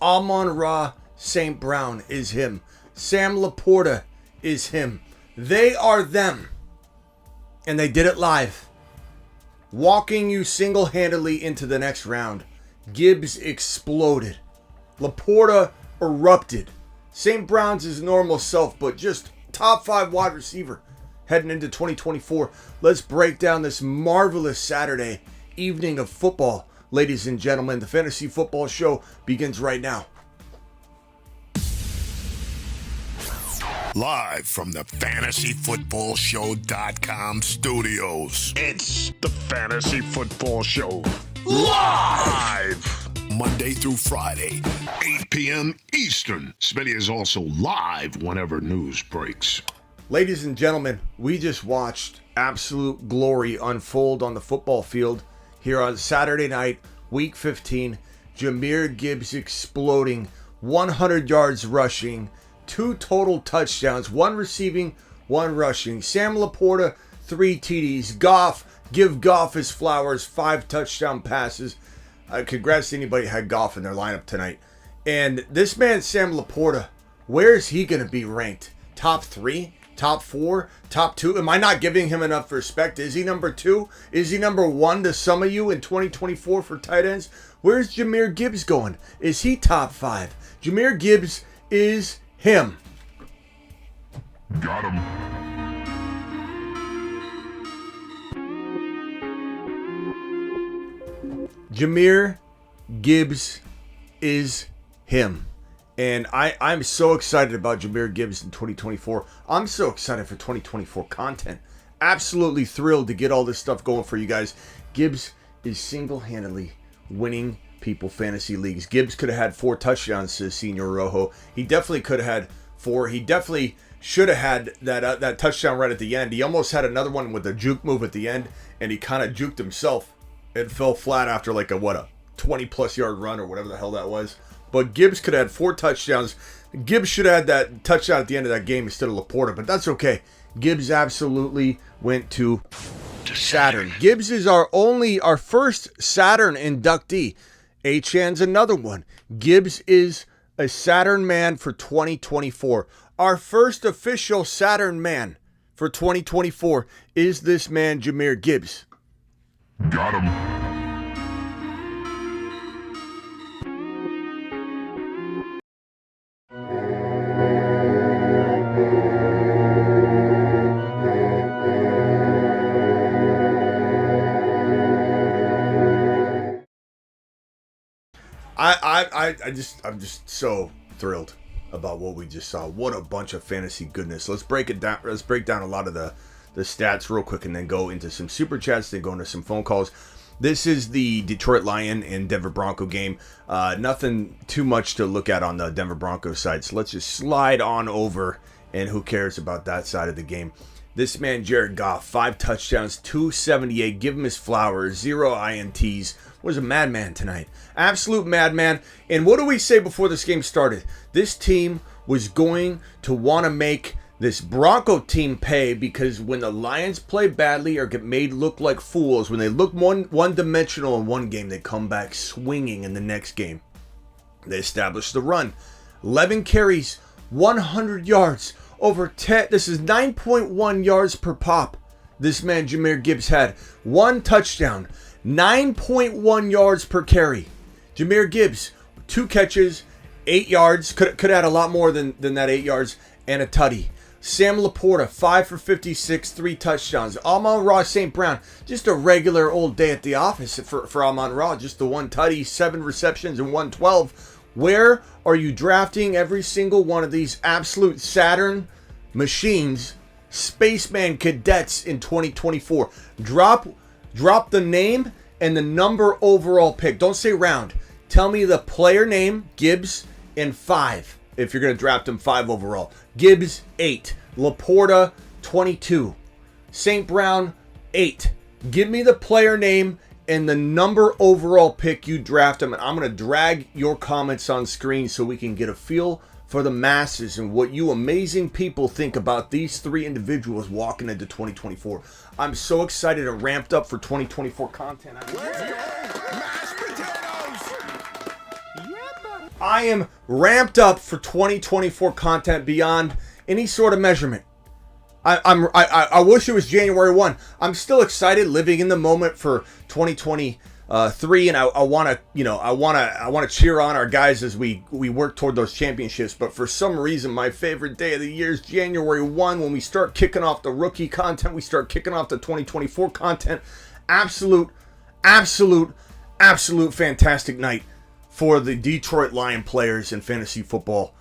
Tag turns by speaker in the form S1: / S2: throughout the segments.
S1: Amon-Ra St. Brown is him. Sam LaPorta is him. They are them. And they did it live. Walking you single-handedly into the next round. Gibbs exploded. LaPorta erupted. St. Brown's his normal self, but just top 5 wide receiver heading into 2024. Let's break down this marvelous Saturday evening of football. Ladies and gentlemen, the Fantasy Football Show begins right now.
S2: Live from the FantasyFootballShow.com studios. It's the Fantasy Football Show. Live! Monday through Friday, 8 p.m. Eastern. Smitty is also live whenever news breaks.
S1: Ladies and gentlemen, we just watched absolute glory unfold on the football field here on Saturday night, week 15. Jahmyr Gibbs exploding, 100 yards rushing, 2 total touchdowns, 1 receiving, 1 rushing. Sam LaPorta, 3 TDs. Goff, give Goff his flowers, 5 touchdown passes. Congrats to anybody who had Goff in their lineup tonight. And this man, Sam LaPorta, where is he going to be ranked? Top 3? Top 4? Top 2? Am I not giving him enough respect? Is he number 2? Is he number 1 to some of you in 2024 for tight ends? Where's Jahmyr Gibbs going? Is he top 5? Jahmyr Gibbs is him.
S2: Got him.
S1: Jahmyr Gibbs is him. And I'm so excited about Jahmyr Gibbs in 2024. I'm so excited for 2024 content. Absolutely thrilled to get all this stuff going for you guys. Gibbs is single-handedly winning people fantasy leagues. Gibbs could have had 4 touchdowns to Senior Rojo. He definitely could have had 4. He definitely should have had that touchdown right at the end. He almost had another one with a juke move at the end, and he kind of juked himself. It fell flat after like a 20-plus yard run or whatever the hell that was. But Gibbs could have had 4 touchdowns. Gibbs should have had that touchdown at the end of that game instead of LaPorta, but that's okay. Gibbs absolutely went to Saturn. Gibbs is our first Saturn inductee. Achan's another one. Gibbs is a Saturn man for 2024. Our first official Saturn man for 2024 is this man, Jahmyr Gibbs.
S2: Got him.
S1: I'm just so thrilled about what we just saw. What a bunch of fantasy goodness. Let's break it down. Let's break down a lot of the stats real quick and then go into some super chats, then go into some phone calls. This is the Detroit Lion and Denver Bronco game. Nothing too much to look at on the Denver Broncos side. So let's just slide on over, and who cares about that side of the game. This man, Jared Goff, 5 touchdowns, 278. Give him his flowers, 0 INTs. Was a madman tonight. Absolute madman. And what do we say before this game started? This team was going to want to make this Bronco team pay, because when the Lions play badly or get made look like fools, when they look one-dimensional in one game, they come back swinging in the next game. They established the run. 11 carries, 100 yards, over 10. This is 9.1 yards per pop. This man, Jahmyr Gibbs, had 1 touchdown, 9.1 yards per carry. Jahmyr Gibbs, 2 catches, 8 yards. Could have had a lot more than that 8 yards, and a tutty. Sam LaPorta, 5 for 56, 3 touchdowns. Amon-Ra St. Brown, just a regular old day at the office for Amon-Ra. Just the 1 tutty, 7 receptions, and 112. Where are you drafting every single one of these absolute Saturn machines, Spaceman cadets in 2024? Drop the name and the number overall pick. Don't say round. Tell me the player name, Gibbs, and 5. If you're going to draft him 5 overall. Gibbs, 8. LaPorta, 22. St. Brown, 8. Give me the player name and the number overall pick you draft him. And I'm going to drag your comments on screen so we can get a feel for the masses and what you amazing people think about these 3 individuals walking into 2024. I'm so excited and ramped up for 2024 content.
S2: Let's go! Mashed potatoes!
S3: Yeah,
S1: I am ramped up for 2024 content beyond any sort of measurement. I wish it was January 1. I'm still excited, living in the moment for 2023, and I want to cheer on our guys as we work toward those championships. But for some reason, my favorite day of the year is January 1, when we start kicking off the rookie content, we start kicking off the 2024 content. Absolute fantastic night for the Detroit Lion players and fantasy football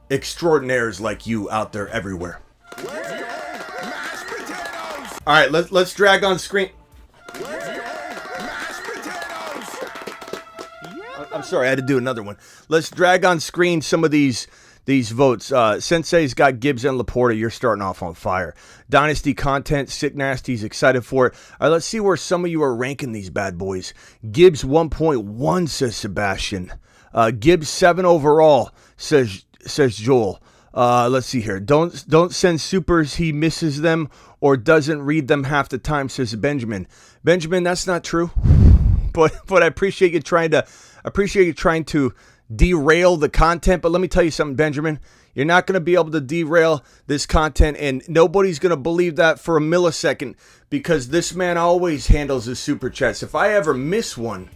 S1: extraordinaires like you out there everywhere. All right, let's drag on screen. I'm sorry, I had to do another one. Let's drag on screen some of these votes. Sensei's got Gibbs and LaPorta. You're starting off on fire. Dynasty content, Sick Nasty's excited for it. All right, let's see where some of you are ranking these bad boys. Gibbs 1.1, says Sebastian. Gibbs 7 overall, says Joel. Let's see here. Don't send supers. He misses them or doesn't read them half the time, says Benjamin. Benjamin, that's not true. But I appreciate you trying to derail the content. But let me tell you something, Benjamin. You're not going to be able to derail this content, and nobody's going to believe that for a millisecond, because this man always handles his super chats. If I ever miss one,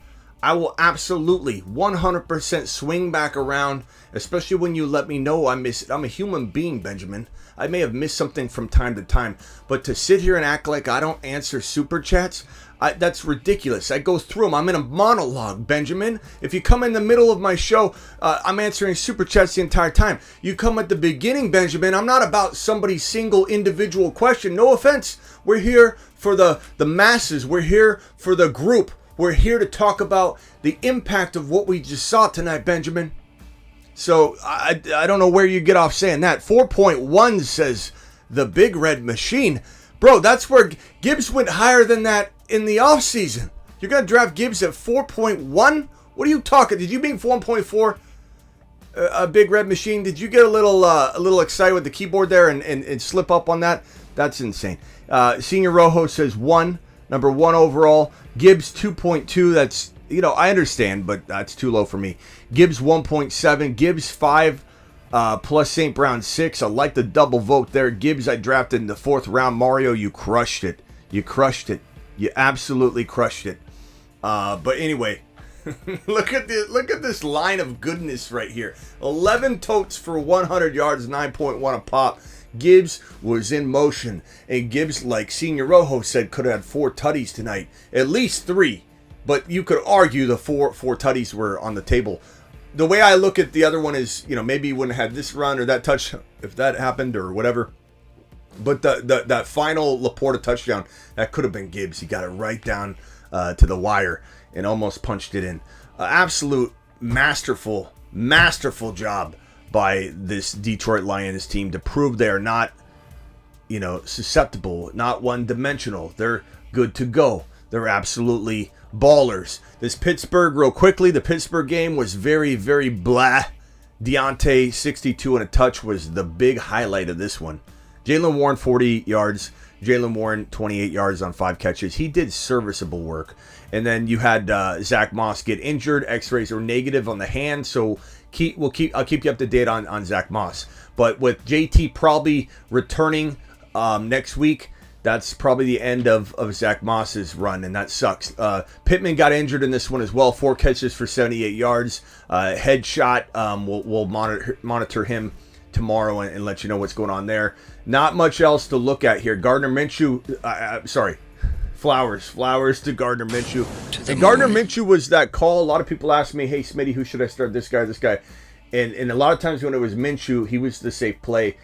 S1: I will absolutely 100% swing back around, especially when you let me know I miss it. I'm a human being, Benjamin. I may have missed something from time to time, but to sit here and act like I don't answer super chats, that's ridiculous. I go through them. I'm in a monologue, Benjamin. If you come in the middle of my show, I'm answering super chats the entire time. You come at the beginning, Benjamin. I'm not about somebody's single individual question. No offense. We're here for the masses. We're here for the group. We're here to talk about the impact of what we just saw tonight, Benjamin. So I don't know where you get off saying that. 4.1 says the Big Red Machine. Bro, that's where Gibbs went higher than that in the offseason. You're going to draft Gibbs at 4.1? What are you talking? Did you mean 4.4? A Big Red Machine? Did you get a little excited with the keyboard there and slip up on that? That's insane. Senior Rojo says 1. Number 1 overall. Gibbs 2.2. That's, I understand, but that's too low for me. Gibbs 1.7. Gibbs 5 plus St. Brown 6. I like the double vote there. Gibbs I drafted in the 4th round. Mario, you crushed it. You crushed it. You absolutely crushed it. But anyway, look at this line of goodness right here. 11 totes for 100 yards, 9.1 a pop. Gibbs was in motion, and Gibbs, like Senior Rojo said, could have had 4 tutties tonight, at least 3. But you could argue the four tutties were on the table. The way I look at the other one is, maybe he wouldn't have had this run or that touch if that happened or whatever. But that final LaPorta touchdown, that could have been Gibbs. He got it right down to the wire and almost punched it in. Absolute masterful job by this Detroit Lions team to prove they're not, susceptible, not one-dimensional. They're good to go. They're absolutely ballers. This Pittsburgh, real quickly, the Pittsburgh game was very, very blah. Deontay, 62 and a touch, was the big highlight of this one. Jaylen Warren, 40 yards. Jaylen Warren, 28 yards on 5 catches. He did serviceable work. And then you had Zach Moss get injured. X-rays were negative on the hand, so I'll keep you up to date on Zach Moss. But with JT probably returning next week, that's probably the end of Zach Moss's run, and that sucks. Pittman got injured in this one as well. 4 catches for 78 yards. Headshot. We'll monitor him tomorrow and let you know what's going on there. Not much else to look at here. Gardner Minshew. Flowers to Gardner Minshew. And Gardner Minshew was that call. A lot of people ask me, hey, Smitty, who should I start? This guy. And a lot of times when it was Minshew, he was the safe play.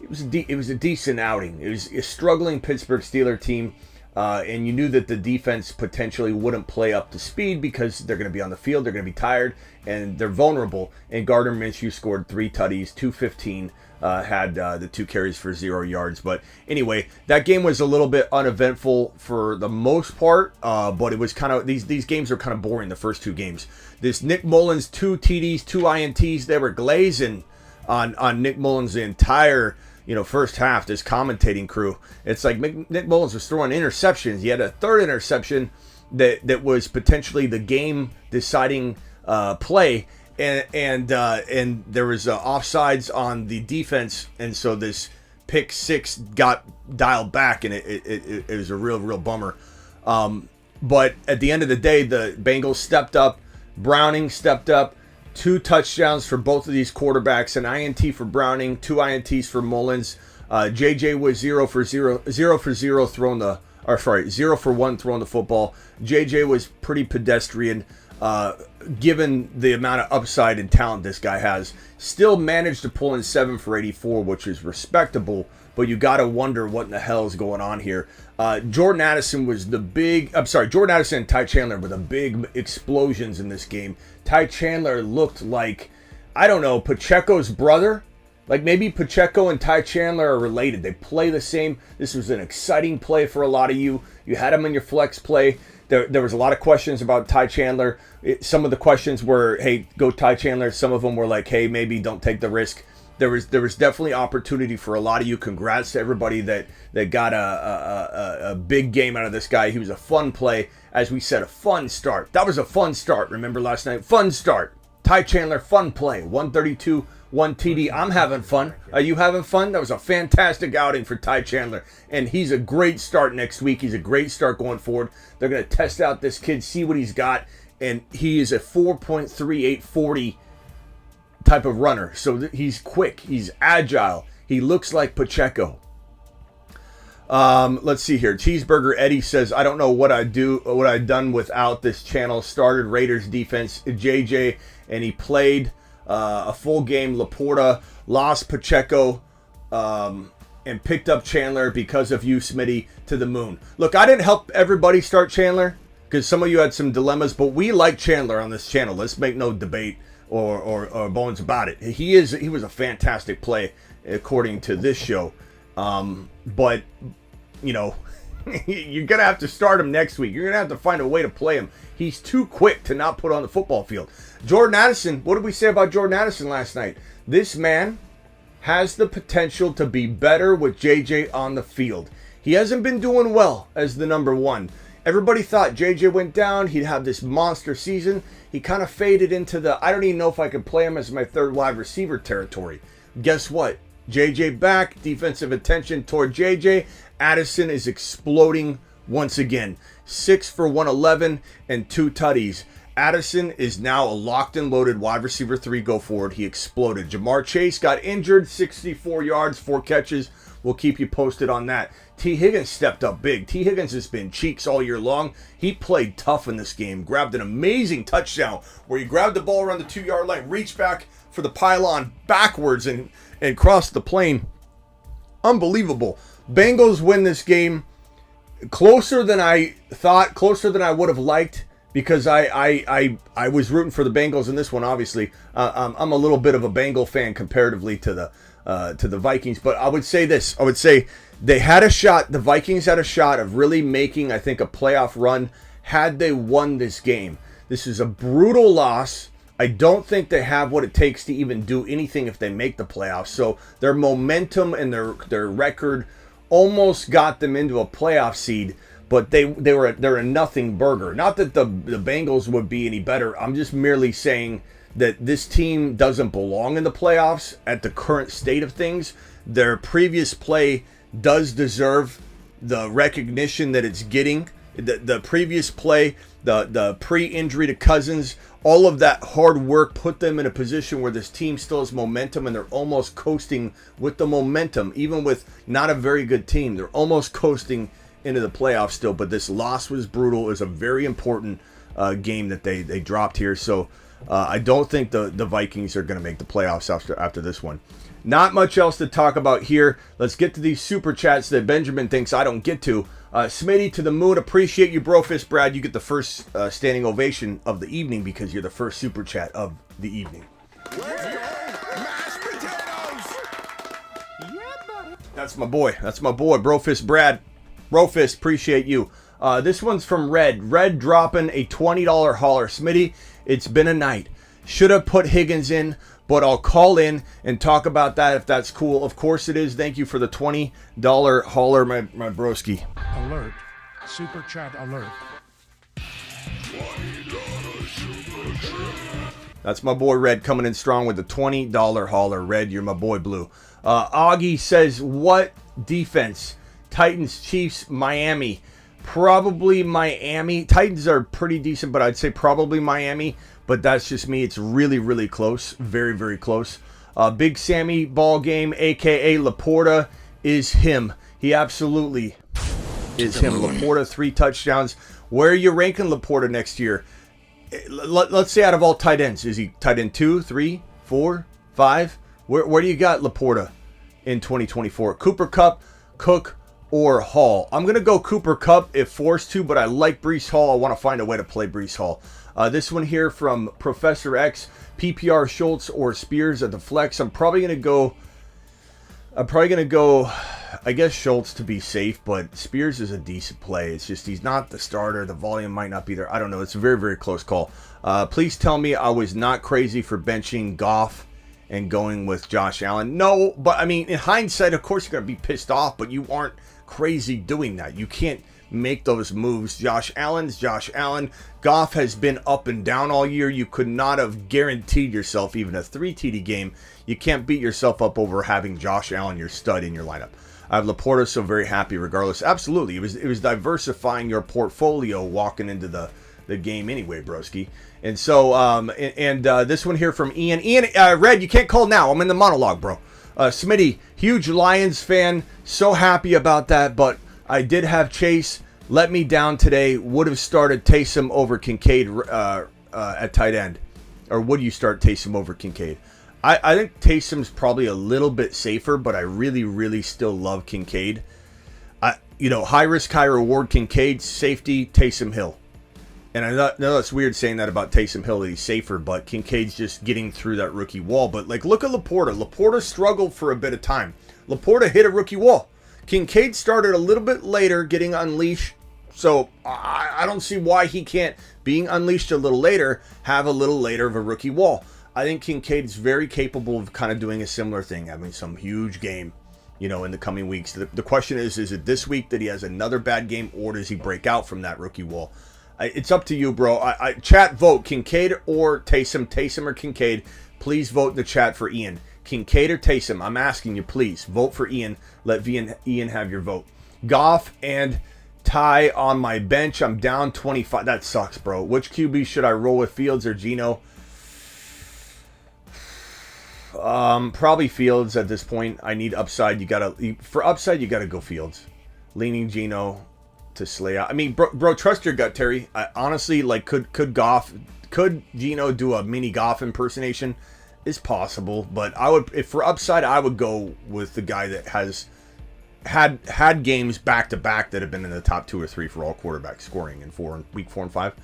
S1: It was a decent outing. It was a struggling Pittsburgh Steelers team. And you knew that the defense potentially wouldn't play up to speed because they're going to be on the field, they're going to be tired, and they're vulnerable. And Gardner Minshew scored 3 tutties, 215, had the 2 carries for 0 yards. But anyway, that game was a little bit uneventful for the most part, but it was kind of, these games are kind of boring, the first 2 games. This Nick Mullins, 2 TDs, 2 INTs, they were glazing on Nick Mullins the entire first half, this commentating crew. It's like Nick Mullins was throwing interceptions. He had a 3rd interception that was potentially the game-deciding play, and there was offsides on the defense, and so this pick six got dialed back, and it was a real bummer. But at the end of the day, the Bengals stepped up. Browning stepped up. 2 touchdowns for both of these quarterbacks, an INT for Browning, 2 INTs for Mullins. JJ was 0 for 1 throwing the football. JJ was pretty pedestrian, given the amount of upside and talent this guy has. Still managed to pull in 7 for 84, which is respectable, but you got to wonder what in the hell is going on here. Jordan Addison and Ty Chandler were the big explosions in this game. Ty Chandler looked like, I don't know, Pacheco's brother. Like maybe Pacheco and Ty Chandler are related. They play the same. This was an exciting play for a lot of you. You had him in your flex play. There was a lot of questions about Ty Chandler. Some of the questions were, hey, go Ty Chandler. Some of them were like, hey, maybe don't take the risk. There was definitely opportunity for a lot of you. Congrats to everybody that got a big game out of this guy. He was a fun play. As we said, a fun start. That was a fun start. Remember last night? Fun start. Ty Chandler, fun play. 132, 1 TD. I'm having fun. Are you having fun? That was a fantastic outing for Ty Chandler. And he's a great start next week. He's a great start going forward. They're going to test out this kid, see what he's got. And he is a 4.3840 type of runner. So he's quick. He's agile. He looks like Pacheco. Let's see here. Cheeseburger Eddie says, I don't know what I'd done without this channel. Started Raiders defense, JJ, and he played a full game. LaPorta lost Pacheco and picked up Chandler because of you, Smitty, to the moon. Look, I didn't help everybody start Chandler because some of you had some dilemmas, but we like Chandler on this channel. Let's make no debate or bones about it. He was a fantastic play according to this show. But you know, you're gonna have to start him next week. You're gonna have to find a way to play him. He's too quick to not put on the football field. Jordan Addison, what did we say about Jordan Addison last night? This man has the potential to be better with JJ on the field. He hasn't been doing well as the number 1. Everybody thought JJ went down, he'd have this monster season. He kind of faded into the, I don't even know if I could play him as my 3rd wide receiver territory. Guess what? JJ back, defensive attention toward JJ. Addison is exploding once again. 6 for 111 and 2 tutties. Addison is now a locked and loaded wide receiver 3 go forward. He exploded. Jamar Chase got injured, 64 yards, 4 catches. We'll keep you posted on that. T. Higgins stepped up big. T. Higgins has been cheeks all year long. He played tough in this game. Grabbed an amazing touchdown where he grabbed the ball around the 2-yard line, reached back for the pylon backwards and crossed the plane. Unbelievable. Bengals win this game closer than I thought, closer than I would have liked, because I was rooting for the Bengals in this one, obviously. I'm a little bit of a Bengal fan comparatively to the Vikings, but I would say this. I would say they had a shot, the Vikings had a shot of really making, I think, a playoff run had they won this game. This is a brutal loss. I don't think they have what it takes to even do anything if they make the playoffs. So their momentum and their record almost got them into a playoff seed, but they're a nothing burger. Not that the Bengals would be any better. I'm just merely saying that this team doesn't belong in the playoffs at the current state of things. Their previous play does deserve the recognition that it's getting. The previous play, the pre-injury to Cousins, all of that hard work put them in a position where this team still has momentum, and they're almost coasting with the momentum, even with not a very good team. They're almost coasting into the playoffs still, but this loss was brutal. It was a very important game that they dropped here. So I don't think the Vikings are going to make the playoffs after this one. Not much else to talk about here. Let's get to these super chats that Benjamin thinks I don't get to. Smitty, to the moon. Appreciate you, Brofist Brad. You get the first standing ovation of the evening because you're the first super chat of the evening.
S2: Let's go, mashed potatoes!
S3: Yeah, buddy.
S1: That's my boy. That's my boy, Brofist Brad. Brofist, appreciate you. This one's from Red. Red dropping a $20 hauler. Smitty, it's been a night. Should have put Higgins in, but I'll call in and talk about that if that's cool. Of course it is. Thank you for the $20 hauler, my broski.
S3: Alert. Super chat alert.
S1: That's my boy Red coming in strong with the $20 hauler. Red, you're my boy Blue. Augie says, what defense? Titans, Chiefs, Miami. Probably Miami. Titans are pretty decent, but I'd say probably Miami. But that's just me. It's really, really close. Very, very close. Big Sammy ball game, a.k.a. LaPorta, is him. He absolutely is him. LaPorta, 3 touchdowns. Where are you ranking LaPorta next year? Let's say out of all tight ends. Is he tight end 2, 3, 4, 5? Where do you got LaPorta in 2024? Cooper Kupp, Cook, or Hall? I'm going to go Cooper Kupp if forced to, but I like Breece Hall. I want to find a way to play Breece Hall. This one here from Professor X, PPR Schultz or Spears at the flex. I'm probably going to go, I guess, Schultz to be safe, but Spears is a decent play. It's just he's not the starter. The volume might not be there. I don't know. It's a very, very close call. Please tell me I was not crazy for benching Goff and going with Josh Allen. No, but I mean, in hindsight, of course, you're going to be pissed off, but you aren't crazy doing that. You can't make those moves. Josh Allen's Josh Allen. Goff has been up and down all year. You could not have guaranteed yourself even a 3 TD game. You can't beat yourself up over having Josh Allen, your stud, in your lineup. I have LaPorta, so very happy regardless. Absolutely. It was diversifying your portfolio walking into the game anyway, broski. And so, this one here from Ian. Ian, Red, you can't call now. I'm in the monologue, bro. Smitty, huge Lions fan. So happy about that, but I did have Chase let me down today. Would have started Taysom over Kincaid at tight end. Or would you start Taysom over Kincaid? I think Taysom's probably a little bit safer, but I really, really still love Kincaid. High risk, high reward. Kincaid, safety, Taysom Hill. And I know it's weird saying that about Taysom Hill, that he's safer, but Kincaid's just getting through that rookie wall. But look at LaPorta. LaPorta struggled for a bit of time. LaPorta hit a rookie wall. Kincaid started a little bit later, getting unleashed. So I don't see why he can't, being unleashed a little later, have a little later of a rookie wall. I think Kincaid's very capable of kind of doing a similar thing, having some huge game, in the coming weeks. The question is it this week that he has another bad game, or does he break out from that rookie wall? It's up to you, bro. Chat, vote Kincaid or Taysom or Kincaid. Please vote in the chat for Ian. Kincaid or Taysom? I'm asking you, please vote for Ian. Let Ian have your vote. Goff and Ty on my bench. I'm down 25. That sucks, bro. Which QB should I roll with, Fields or Geno? Probably Fields at this point. I need upside. For upside, you gotta go Fields. Leaning Geno to slay out. I mean, bro, trust your gut, Terry. Honestly, could Geno do a mini Goff impersonation? It's possible, but if for upside, I would go with the guy that has had games back to back that have been in the top 2 or 3 for all quarterbacks scoring in week 4 and 5.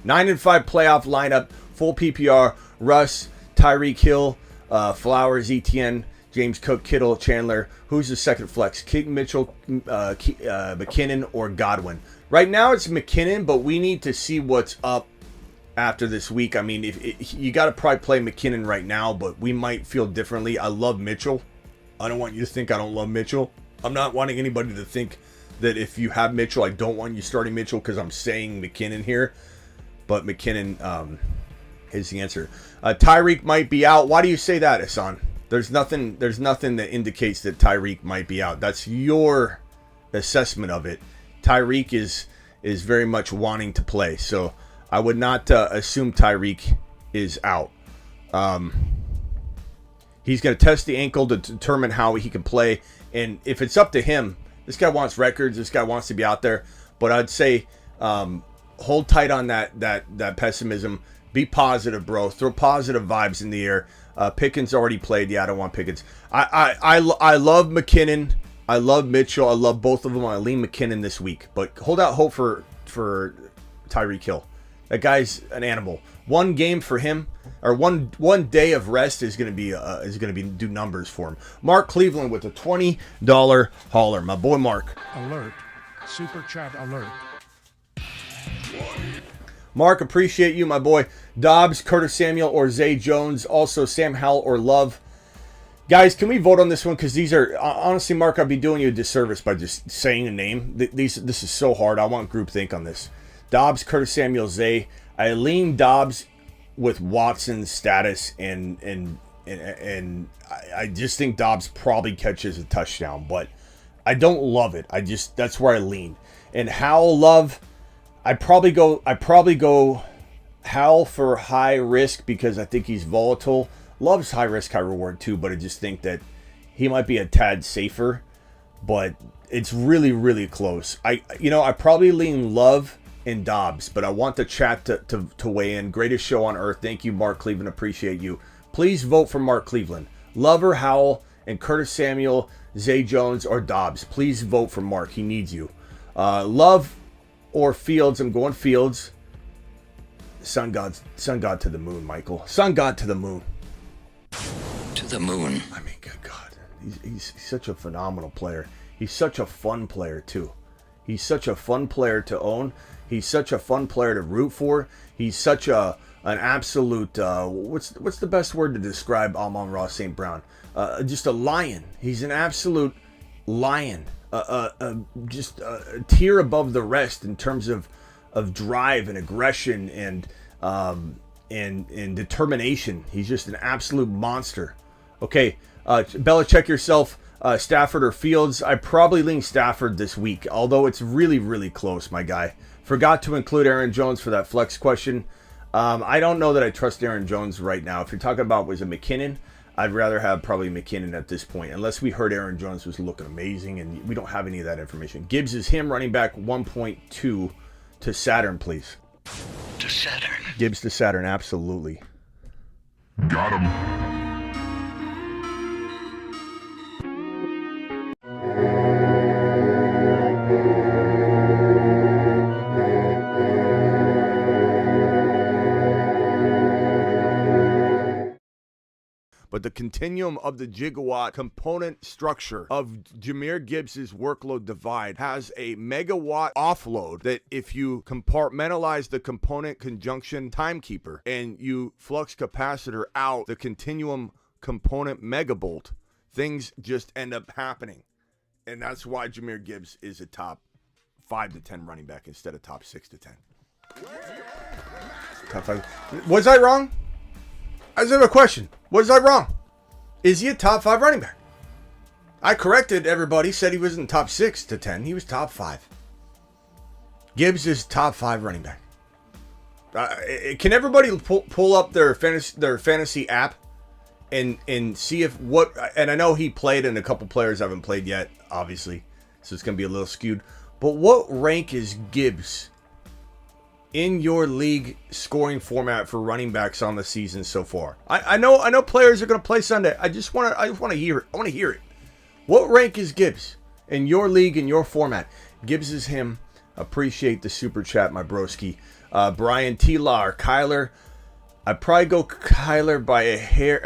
S1: 9-5 playoff lineup, full PPR. Russ, Tyreek Hill, Flowers, ETN, James Cook, Kittle, Chandler. Who's the second flex? King Mitchell, McKinnon, or Godwin? Right now it's McKinnon, but we need to see what's up after this week. I mean, you got to probably play McKinnon right now, but we might feel differently. I love Mitchell. I don't want you to think I don't love Mitchell. I'm not wanting anybody to think that if you have Mitchell, I don't want you starting Mitchell because I'm saying McKinnon here. But McKinnon is the answer. Tyreek might be out. Why do you say that, Hassan? There's nothing that indicates that Tyreek might be out. That's your assessment of it. Tyreek is very much wanting to play. So I would not assume Tyreek is out. He's going to test the ankle to determine how he can play. And if it's up to him, this guy wants records. This guy wants to be out there. But I'd say hold tight on that pessimism. Be positive, bro. Throw positive vibes in the air. Pickens already played. Yeah, I don't want Pickens. I love McKinnon. I love Mitchell. I love both of them. I lean McKinnon this week. But hold out hope for Tyreek Hill. That guy's an animal. One game for him, or one day of rest is going to be do numbers for him. Mark Cleveland with a $20 hauler. My boy Mark.
S3: Alert. Super chat alert.
S1: Mark, appreciate you, my boy. Dobbs, Curtis Samuel, or Zay Jones. Also, Sam Howell or Love. Guys, can we vote on this one? Because these are, honestly, Mark, I'd be doing you a disservice by just saying a name. This is so hard. I want groupthink on this. Dobbs, Curtis Samuel, Zay. I lean Dobbs with Watson's status and I just think Dobbs probably catches a touchdown, but I don't love it. That's where I lean. And Howell Love, I probably go Howell for high risk because I think he's volatile. Love's high risk, high reward too, but I just think that he might be a tad safer, but it's really, really close. I probably lean Love and Dobbs, but I want the chat to weigh in. Greatest show on earth. Thank you, Mark Cleveland. Appreciate you. Please vote for Mark Cleveland. Love or Howell and Curtis Samuel, Zay Jones, or Dobbs. Please vote for Mark. He needs you. Love or Fields. I'm going Fields. Sun God to the moon, Michael. Sun God to the moon.
S4: To the moon.
S1: I mean, good God. He's such a phenomenal player. He's such a fun player, too. He's such a fun player to own. He's such a fun player to root for. He's such an absolute, what's the best word to describe Amon-Ra St. Brown? Just a lion. He's an absolute lion. Just a tier above the rest in terms of drive and aggression and determination. He's just an absolute monster. Okay, Bella, check yourself. Stafford or Fields. I probably lean Stafford this week, although it's really, really close, my guy. Forgot to include Aaron Jones for that flex question. I don't know that I trust Aaron Jones right now. If you're talking about was it McKinnon, I'd rather have probably McKinnon at this point, unless we heard Aaron Jones was looking amazing, and we don't have any of that information. Gibbs is him, running back 1.2 to Saturn, please.
S4: To Saturn.
S1: Gibbs to Saturn, absolutely.
S2: Got him.
S1: But the continuum of the gigawatt component structure of Jahmyr Gibbs' workload divide has a megawatt offload that if you compartmentalize the component conjunction timekeeper and you flux capacitor out the continuum component megabolt, things just end up happening. And that's why Jahmyr Gibbs is a top 5 to 10 running back instead of top 6 to 10. Top 5. Was I wrong? I just have a question. Was I wrong? Is he a top 5 running back? I corrected everybody, said he wasn't top 6 to 10. He was top 5. Gibbs is top 5 running back. Can everybody pull up their fantasy app and see if what... And I know he played and a couple players haven't played yet, obviously. So it's going to be a little skewed. But what rank is Gibbs in your league scoring format for running backs on the season so far? I know players are going to play Sunday. I want to hear it. I want to hear it. What rank is Gibbs in your league, in your format? Gibbs is him. Appreciate the super chat, my broski. Brian T-Law or Kyler. I'd probably go Kyler by a hair.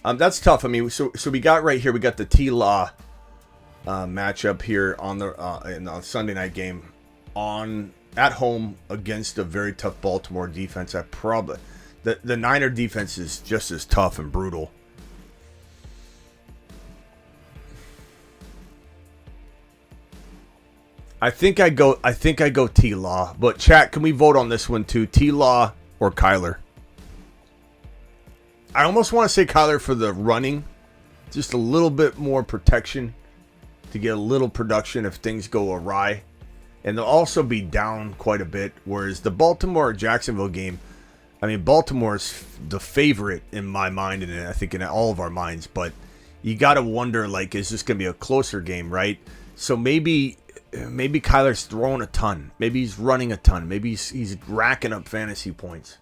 S1: That's tough. I mean, so we got right here. We got the T-Law matchup here on in the Sunday night game at home against a very tough Baltimore defense. The Niner defense is just as tough and brutal. I think I go T-Law, but chat, can we vote on this one too? T-Law or Kyler? I almost want to say Kyler for the running, just a little bit more protection to get a little production if things go awry. And they'll also be down quite a bit. Whereas the Baltimore-Jacksonville game, I mean, Baltimore's the favorite in my mind, and I think in all of our minds. But you got to wonder, like, is this going to be a closer game, right? So maybe Kyler's throwing a ton. Maybe he's running a ton. Maybe he's racking up fantasy points.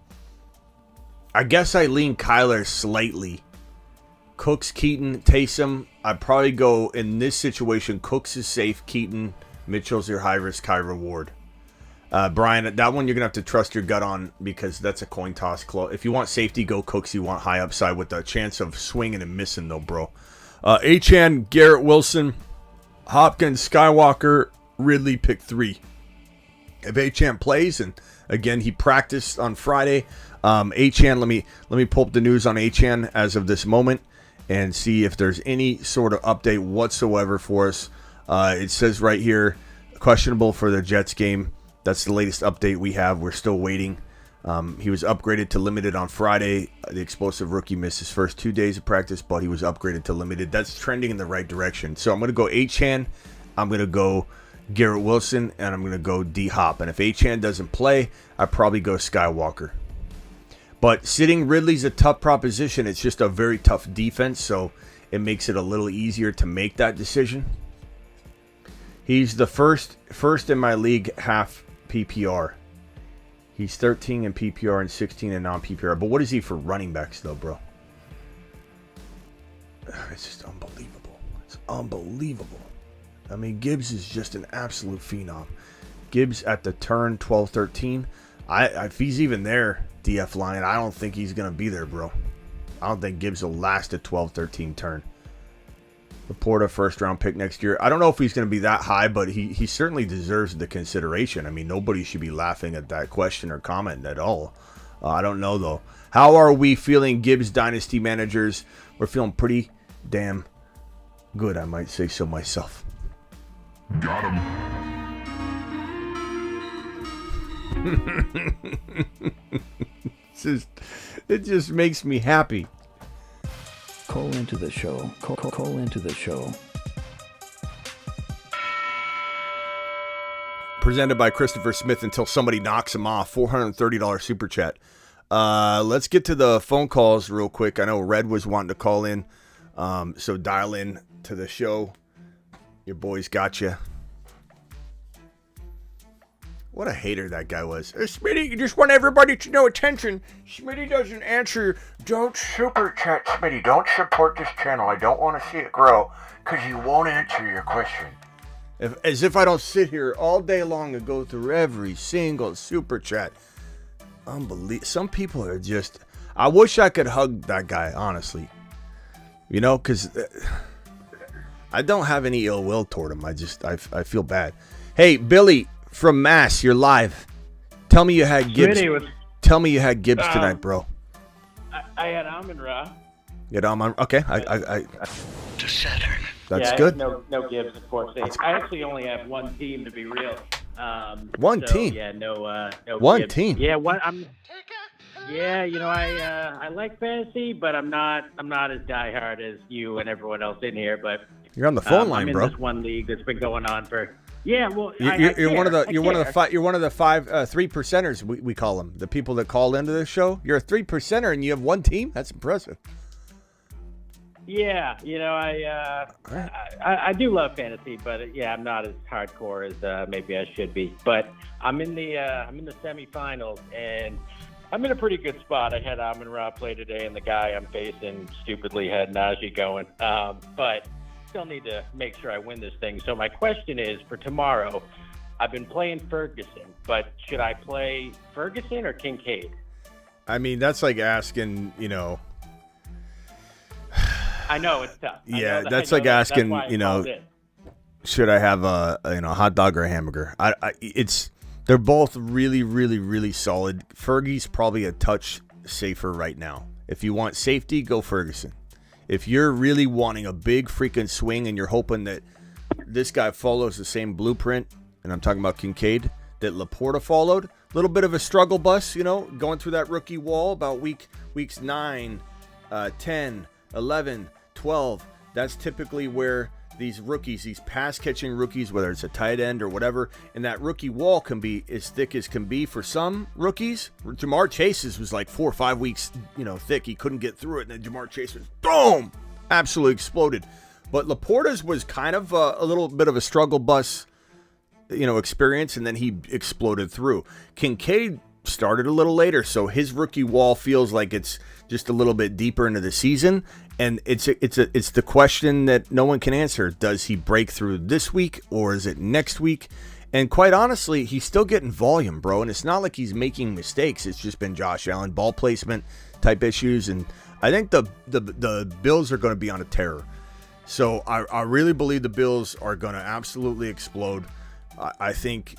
S1: I guess I lean Kyler slightly. Cooks, Keaton, Taysom. I'd probably go, in this situation, Cooks is safe, Keaton... Mitchell's your high risk, high reward. Brian, that one you're going to have to trust your gut on because that's a coin toss. If you want safety, go Cooks. You want high upside with a chance of swinging and missing, though, bro. Achane, Garrett Wilson, Hopkins, Skywalker, Ridley, pick 3. If Achane plays, and again, he practiced on Friday. Achane, let me pull up the news on Achane as of this moment and see if there's any sort of update whatsoever for us. It says right here, questionable for the Jets game. That's the latest update we have. We're still waiting. He was upgraded to limited on Friday. The explosive rookie missed his first 2 days of practice, but he was upgraded to limited. That's trending in the right direction. So I'm going to go Achane, I'm going to go Garrett Wilson, and I'm going to go D-Hop. And if Achane doesn't play, I probably go Skywalker. But sitting Ridley's a tough proposition. It's just a very tough defense, so it makes it a little easier to make that decision. He's the first in my league half PPR. He's 13 in PPR and 16 in non-PPR. But what is he for running backs, though, bro? It's just unbelievable. It's unbelievable. I mean, Gibbs is just an absolute phenom. Gibbs at the turn, 12-13. If he's even there, DF line, I don't think he's going to be there, bro. I don't think Gibbs will last a 12-13 turn. LaPorta, first-round pick next year. I don't know if he's going to be that high, but he certainly deserves the consideration. I mean, nobody should be laughing at that question or comment at all. I don't know, though. How are we feeling, Gibbs Dynasty managers? We're feeling pretty damn good, I might say so myself.
S2: Got him.
S1: It just makes me happy.
S4: Call into the show. Call into the show.
S1: Presented by Christopher Smith until somebody knocks him off. $430 super chat. Let's get to the phone calls real quick. I know Red was wanting to call in. So dial in to the show. Your boys got you. What a hater that guy was. Hey, Smitty, you just want everybody to know attention. Smitty doesn't answer. Don't super chat, Smitty. Don't support this channel. I don't want to see it grow because you won't answer your question. As if I don't sit here all day long and go through every single super chat. Unbelievable. Some people are just... I wish I could hug that guy, honestly. You know, because I don't have any ill will toward him. I feel bad. Hey, Billy... From Mass, you're live. Tell me you had Gibbs. Tell me you had Gibbs tonight, bro.
S5: I had Amon-Ra.
S1: You had Amon-Ra? Okay.
S4: To Saturn.
S1: That's good.
S5: No Gibbs, of course. I actually only have one team, to be real.
S1: One team?
S5: Yeah, no
S1: one
S5: Gibbs.
S1: team?
S5: Yeah, I like fantasy, but I'm not as diehard as you and everyone else in here. But
S1: you're on the phone line,
S5: I'm in
S1: bro.
S5: This one league that's been going on for. Yeah, well,
S1: you're one of the five three percenters we call them. The people that call into this show. You're a 3%er and you have one team. That's impressive.
S5: Yeah, I do love fantasy, but I'm not as hardcore as maybe I should be. But I'm in the semifinals, and I'm in a pretty good spot. I had Amon-Ra play today, and the guy I'm facing stupidly had Najee going, but. Still need to make sure I win this thing. So my question is, for tomorrow, I've been playing Ferguson, but should I play Ferguson or Kincaid?
S1: I mean, that's like asking,
S5: I know it's tough.
S1: That's like asking, should I have a hot dog or a hamburger? They're both really, really, really solid. Fergie's probably a touch safer right now. If you want safety, go Ferguson. If you're really wanting a big freaking swing and you're hoping that this guy follows the same blueprint, and I'm talking about Kincaid, that LaPorta followed, a little bit of a struggle bus, going through that rookie wall about weeks 9, 10, 11, 12. That's typically where these rookies, these pass-catching rookies, whether it's a tight end or whatever, and that rookie wall can be as thick as can be for some rookies. Jahmr Chase's was like 4 or 5 weeks, thick. He couldn't get through it, and then Jahmr Chase was, boom, absolutely exploded. But LaPorta's was kind of a little bit of a struggle bus, experience, and then he exploded through. Kincaid started a little later, so his rookie wall feels like it's just a little bit deeper into the season. And it's the question that no one can answer. Does he break through this week or is it next week? And quite honestly, he's still getting volume, bro. And it's not like he's making mistakes. It's just been Josh Allen ball placement type issues. And I think the Bills are going to be on a tear. So I really believe the Bills are going to absolutely explode. I think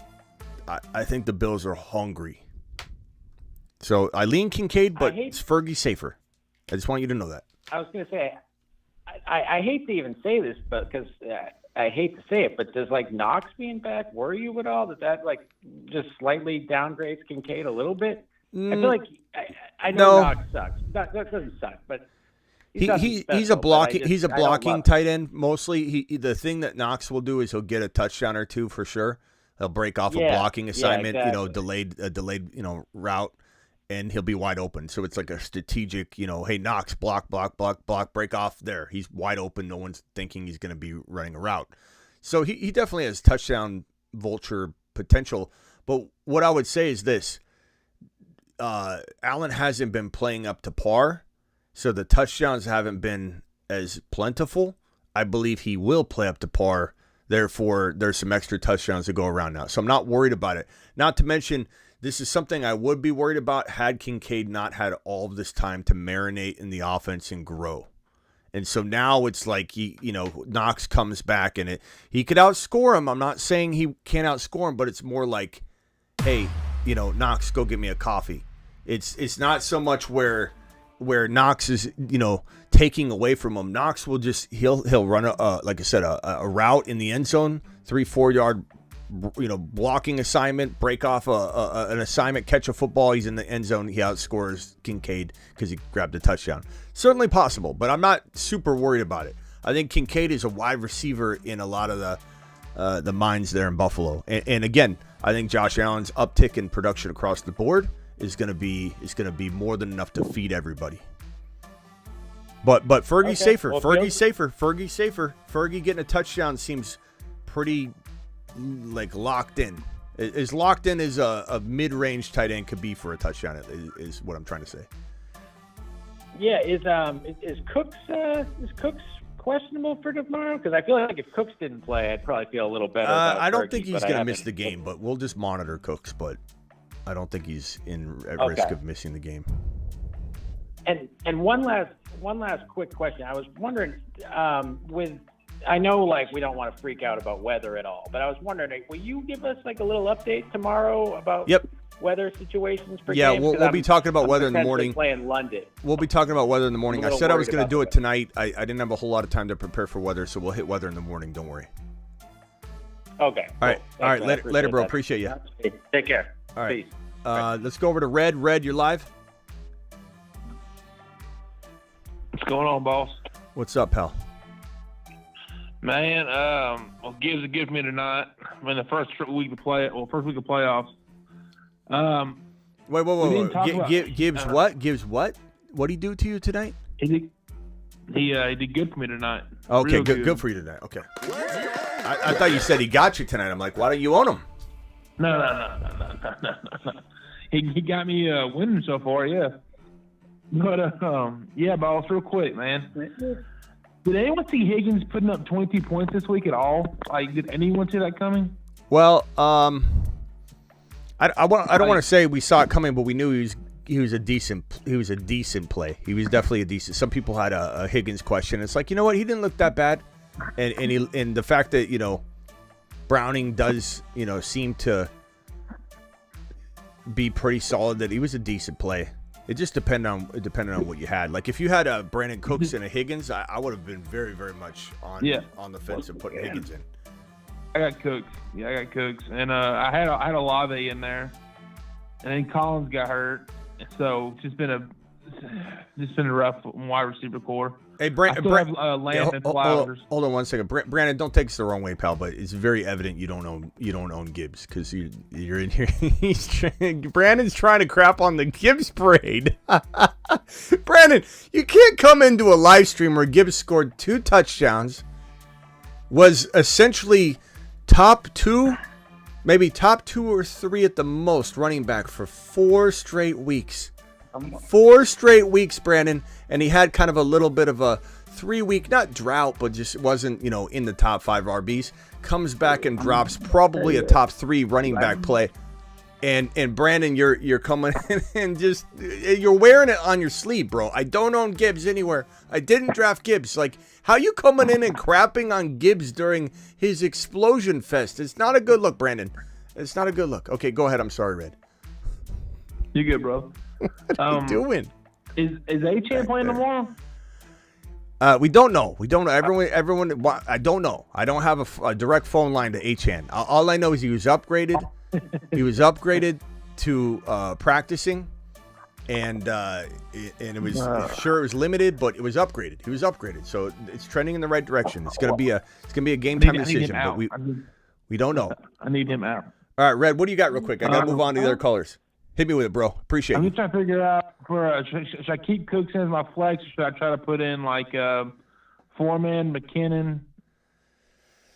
S1: the Bills are hungry. So I lean Kincaid, but it's Fergie safer. I just want you to know that.
S5: I was going to say, I hate to even say this, but because I hate to say it, but does Knox being back worry you at all? That just slightly downgrades Kincaid a little bit? I feel like I know
S1: No.
S5: Knox sucks. That doesn't suck, but
S1: He's
S5: nothing
S1: a blocking
S5: special, but I don't
S1: blocking
S5: love
S1: tight end mostly. The thing that Knox will do is he'll get a touchdown or two for sure. He'll break off a blocking assignment,
S5: exactly.
S1: delayed route, and he'll be wide open. So it's like a strategic, hey, Knox, block, break off there. He's wide open. No one's thinking he's going to be running a route. So he definitely has touchdown vulture potential. But what I would say is this. Allen hasn't been playing up to par, so the touchdowns haven't been as plentiful. I believe he will play up to par. Therefore, there's some extra touchdowns to go around now. So I'm not worried about it. Not to mention, this is something I would be worried about had Kincaid not had all of this time to marinate in the offense and grow. And so now it's like, Knox comes back and he could outscore him. I'm not saying he can't outscore him, but it's more like, hey, Knox, go get me a coffee. It's not so much where Knox is, taking away from him. Knox will he'll run like I said, a route in the end zone, 3-4 yard, blocking assignment, break off an assignment, catch a football. He's in the end zone. He outscores Kincaid because he grabbed a touchdown. Certainly possible, but I'm not super worried about it. I think Kincaid is a wide receiver in a lot of the minds there in Buffalo. And again, I think Josh Allen's uptick in production across the board is going to be more than enough to feed everybody. But Fergie's safer.
S5: Well,
S1: Fergie's safer. Fergie getting a touchdown seems pretty like locked in. As locked in as a mid-range tight end could be for a touchdown is what I'm trying to say.
S5: Yeah, is Cooks questionable for tomorrow? Because I feel like if Cooks didn't play, I'd probably feel a little better.
S1: I don't
S5: Fergie,
S1: think he's going to miss the game, but we'll just monitor Cooks. But I don't think he's at risk of missing the game.
S5: And one last quick question. I was wondering, I know like we don't want to freak out about weather at all, but I was wondering, will you give us like a little update tomorrow about weather situations for games?
S1: We'll be talking about weather in the morning.
S5: Playing London.
S1: We'll be talking about weather in the morning. I said I was going to do it tonight. I didn't have a whole lot of time to prepare for weather, so we'll hit weather in the morning. Don't worry.
S5: Okay.
S1: All right. Later, bro. Appreciate you.
S5: Take care.
S1: All right.
S5: Peace.
S1: Let's go over to Red. Red, you're live.
S6: What's going on, boss?
S1: What's up, pal?
S6: Man, well, Gibbs will give me tonight. I'm in the first week of playoffs.
S1: Wait. Gibbs what? Gibbs what? What'd he do to you tonight?
S6: He did good for me tonight.
S1: Okay, good for you tonight. Okay. I thought you said he got you tonight. I'm like, why don't you own him?
S6: No. He got me winning so far, yeah. But boss, real quick, man. Did anyone see Higgins putting up 22 points this week at all? Like, did anyone see that coming?
S1: Well, I don't want to say we saw it coming, but we knew he was a decent play. He was definitely a decent. Some people had a Higgins question. It's like, you know what, he didn't look that bad, and the fact that Browning does seem to be pretty solid, that he was a decent play. It just depended on what you had. Like if you had a Brandon Cooks and a Higgins, I would have been very, very much on the fence of putting Higgins in.
S6: I got Cooks. Yeah, I got Cooks, and I had a Olave in there, and then Collins got hurt, so it's just been a rough wide receiver core.
S1: Hey,
S6: Hold
S1: on 1 second, Brandon. Don't take us the wrong way, pal, but it's very evident you don't own Gibbs because you're in here. Brandon's trying to crap on the Gibbs parade. Brandon, you can't come into a live stream where Gibbs scored 2 touchdowns, was essentially top 2 or 3 at the most running back for 4 straight weeks. 4 straight weeks, Brandon, and he had kind of a little bit of a 3-week, not drought, but just wasn't, in the top 5 RBs. Comes back and drops probably a top 3 running back play. And Brandon, you're coming in and just you're wearing it on your sleeve, bro. I don't own Gibbs anywhere. I didn't draft Gibbs. Like, how you coming in and crapping on Gibbs during his explosion fest? It's not a good look, Brandon. It's not a good look. Okay, go ahead. I'm sorry, Red.
S6: You good, bro?
S1: What are you doing?
S6: Is A-Chan playing tomorrow?
S1: We don't know. Everyone. I don't know. I don't have a direct phone line to H-Chan. All I know is he was upgraded. He was upgraded to practicing. and it was sure it was limited, but it was upgraded. He was upgraded, so it's trending in the right direction. It's gonna be a game time decision, but we don't know.
S6: I need him out.
S1: All right, Red, what do do you got real quick? I gotta move on to the other colors. Hit me with it, bro. Appreciate it.
S6: I'm just trying to figure out should I keep Cooks in as my flex, or should I try to put in like Foreman, McKinnon,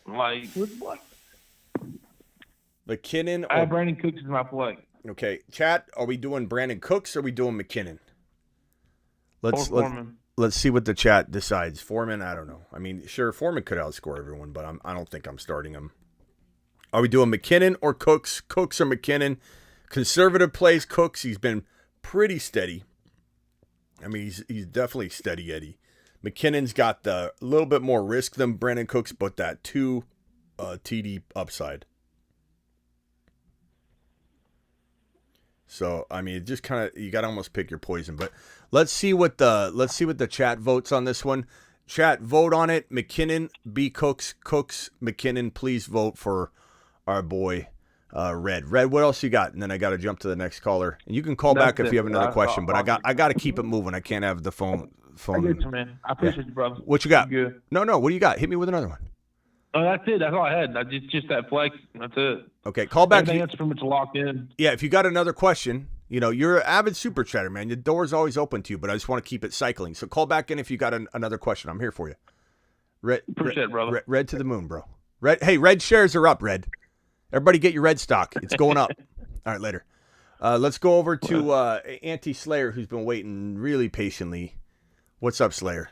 S6: like what?
S1: McKinnon.
S6: I have Brandon Cooks as my flex.
S1: Okay, chat. Are we doing Brandon Cooks or are we doing McKinnon? Let's see what the chat decides. Foreman, I don't know. I mean, sure, Foreman could outscore everyone, but I don't think I'm starting him. Are we doing McKinnon or Cooks? Cooks or McKinnon? Conservative plays Cooks. He's been pretty steady. I mean, he's definitely steady Eddie. McKinnon's got the little bit more risk than Brandon Cooks, but that 2 TD upside. So I mean, it just kind of you got to almost pick your poison. But let's see what the chat votes on this one. Chat, vote on it. McKinnon, B Cooks, Cooks, McKinnon. Please vote for our boy. Red. Red, what else you got? And then I got to jump to the next caller. And you can call back if you have another question, but I got to keep it moving. I can't have the phone.
S6: I get you, man. I appreciate you, brother.
S1: What you got?
S6: Good.
S1: No. What do you got? Hit me with another one.
S6: Oh, that's it. That's all I had. Just that flex. That's it.
S1: Okay, call back.
S6: Everything else pretty much locked in.
S1: Yeah, if you got another question, you're an avid super chatter, man. The door's always open to you, but I just want to keep it cycling. So call back in if you got another question. I'm here for you.
S6: Appreciate it, brother.
S1: Red to the moon, bro. Red shares are up, Red. Everybody get your red stock. It's going up. All right, later. Let's go over to Anti-Slayer, who's been waiting really patiently. What's up, Slayer?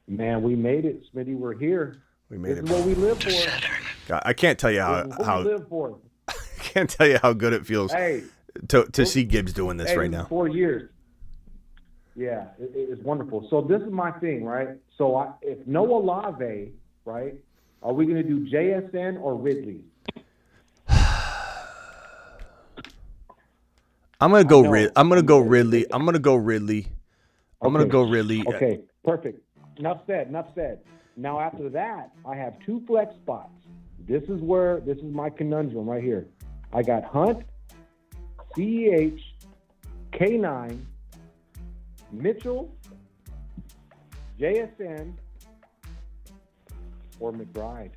S7: Man, we made it, Smitty. We're here.
S1: We made
S7: it. This is what we live for.
S1: God, I can't tell you how
S7: we live for.
S1: I can't tell you how good it feels to see Gibbs doing this right now.
S7: 4 years. Yeah, it's wonderful. So this is my thing, right? So if no Olave, right, are we going to do JSN or Ridley?
S1: I'm gonna go Ridley.
S7: Okay, perfect. Enough said. Now after that, I have 2 flex spots. This is my conundrum right here. I got Hunt, CEH, K9, Mitchell, JSN, or McBride.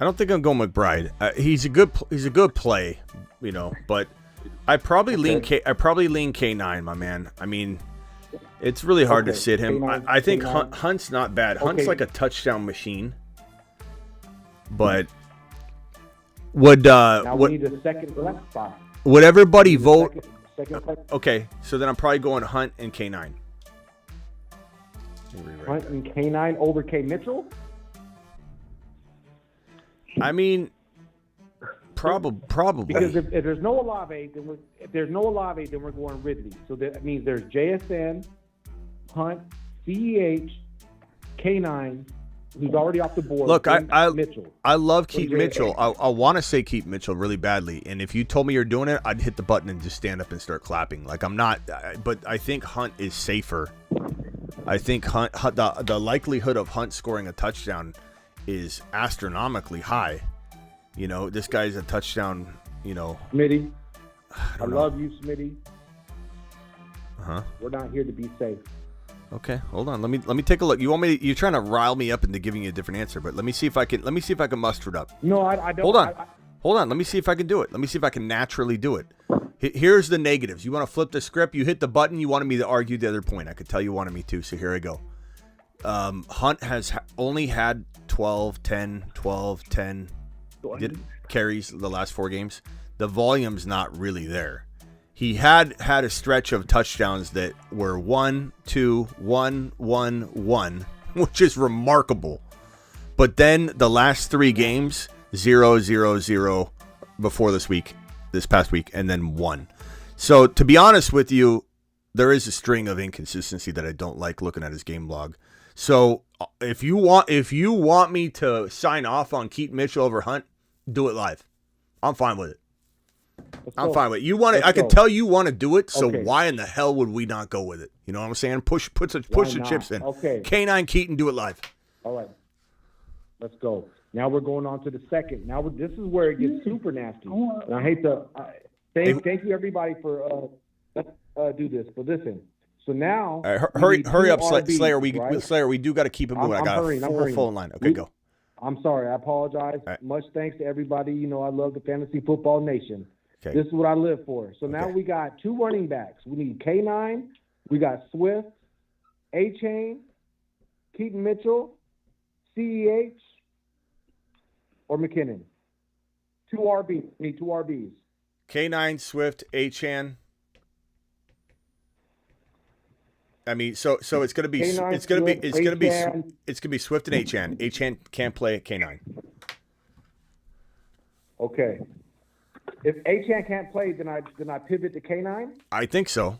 S1: I don't think I'm going McBride. He's a good play, but I probably lean K9, my man. I mean, it's really hard to sit him. I think Hunt's not bad. Hunt's like a touchdown machine. But we need
S7: a second flex spot.
S1: Would everybody vote?
S7: Second flex.
S1: Okay, so then I'm probably going Hunt and K9.
S7: Hunt and K9 over K Mitchell?
S1: I mean, probably.
S7: Because if there's no Olave, then we're going Ridley. So that means there's JSN, Hunt, CEH, K9, who's already off the board.
S1: Look,
S7: Mitchell.
S1: I love Keith Mitchell. I want to say Keith Mitchell really badly, and if you told me you're doing it, I'd hit the button and just stand up and start clapping. Like I'm not, but I think Hunt is safer. I think Hunt the likelihood of Hunt scoring a touchdown is astronomically high. This guy's a touchdown.
S7: Smitty, I love you, Smitty. We're not here to be safe.
S1: Okay, hold on. Let me take a look. You're trying to rile me up into giving you a different answer, but let me see if I can muster it up.
S7: No, I don't.
S1: Hold on. Let me see if I can do it. Let me see if I can naturally do it. Here's the negatives. You want to flip the script? You hit the button. You wanted me to argue the other point. I could tell you wanted me to. So here I go. Hunt has only had 12, 10 carries the last 4 games. The volume's not really there. He had a stretch of touchdowns that were 1, 2, 1, 1, 1, which is remarkable. But then the last 3 games, 0, 0, 0 before this past week, and then 1. So to be honest with you, there is a string of inconsistency that I don't like looking at his game log. So if you want me to sign off on Keith Mitchell over Hunt, do it live. I'm fine with it. I'm fine with it. You want it? I can tell you want to do it. So why in the hell would we not go with it? You know what I'm saying? Push the chips in.
S7: Okay.
S1: K9 Keaton, do it live.
S7: All right. Let's go. Now we're going on to the second. Now this is where it gets super nasty. And I hate to. Thank you, everybody, for let's do this. But listen, so now...
S1: All right, hurry up,
S7: RBs,
S1: Slayer.
S7: right?
S1: Slayer, we do got to keep it moving. I got a full line. Okay, go.
S7: I'm sorry. I apologize.
S1: Right.
S7: Much thanks to everybody. You know, I love the Fantasy Football Nation.
S1: Okay.
S7: This is what I live for. So now we got 2 running backs. We need K9. We got Swift, A-Chain, Keaton Mitchell, CEH, or McKinnon. 2 RBs. We need 2 RBs.
S1: K9, Swift, A-Chan. I mean, so it's gonna be
S7: K9,
S1: it's gonna be
S7: Swift,
S1: Swift and A-Chan. A-Chan can't play at K9.
S7: Okay. If A-Chan can't play, then I pivot to K9?
S1: I think so.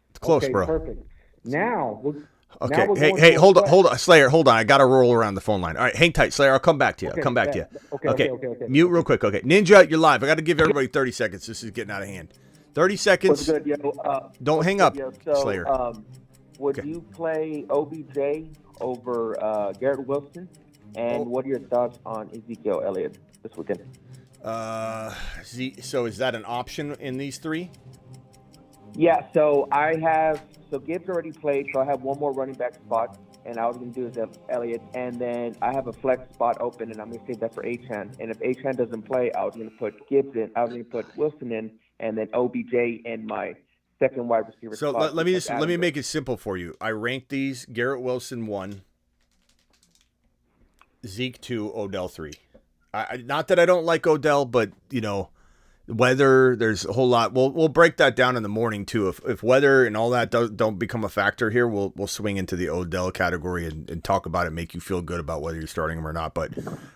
S1: It's close,
S7: okay,
S1: bro.
S7: Perfect. Now,
S1: okay.
S7: Now
S1: Hey, hold on, Slayer, hold on. I got to roll around the phone line. All right, hang tight, Slayer. I'll come back to you. I'll come back to you.
S7: Okay.
S1: Mute real quick. Okay, Ninja, you're live. I got to give everybody 30 seconds. This is getting out of hand. 30 seconds.
S8: What's good, yo?
S1: Don't hang up,
S8: So,
S1: Slayer.
S8: Would you play OBJ over Garrett Wilson? And what are your thoughts on Ezekiel Elliott this weekend?
S1: So is that an option in these 3?
S8: Yeah, so Gibbs already played, so I have one more running back spot, and I was going to do is Elliott, and then I have a flex spot open, and I'm going to save that for A-Chan. And if A-Chan doesn't play, I was going to put Gibbs in, I was going to put Wilson in, and then OBJ in my second wide receiver
S1: So
S8: spot.
S1: let me make it simple for you. I ranked these: Garrett Wilson 1, Zeke 2, Odell 3. Not that I don't like Odell, but weather, there's a whole lot. We'll break that down in the morning too. If weather and all that don't become a factor here, we'll swing into the Odell category and talk about it, make you feel good about whether you're starting him or not. But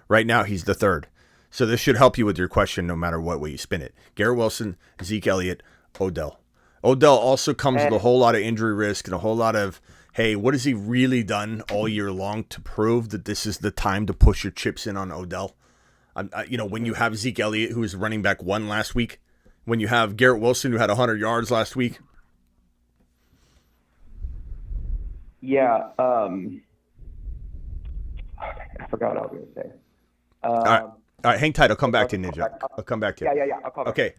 S1: right now he's the 3rd. So this should help you with your question no matter what way you spin it. Garrett Wilson, Zeke Elliott, Odell. Odell also comes with a whole lot of injury risk and a whole lot of, hey, what has he really done all year long to prove that this is the time to push your chips in on Odell? When you have Zeke Elliott, who was running back 1 last week, when you have Garrett Wilson, who had 100 yards last week.
S8: Yeah, I forgot what I was going to say.
S1: All right, hang tight. I'll come back to you, Ninja. I'll come back to you.
S8: Yeah. I'll call back.
S1: Okay.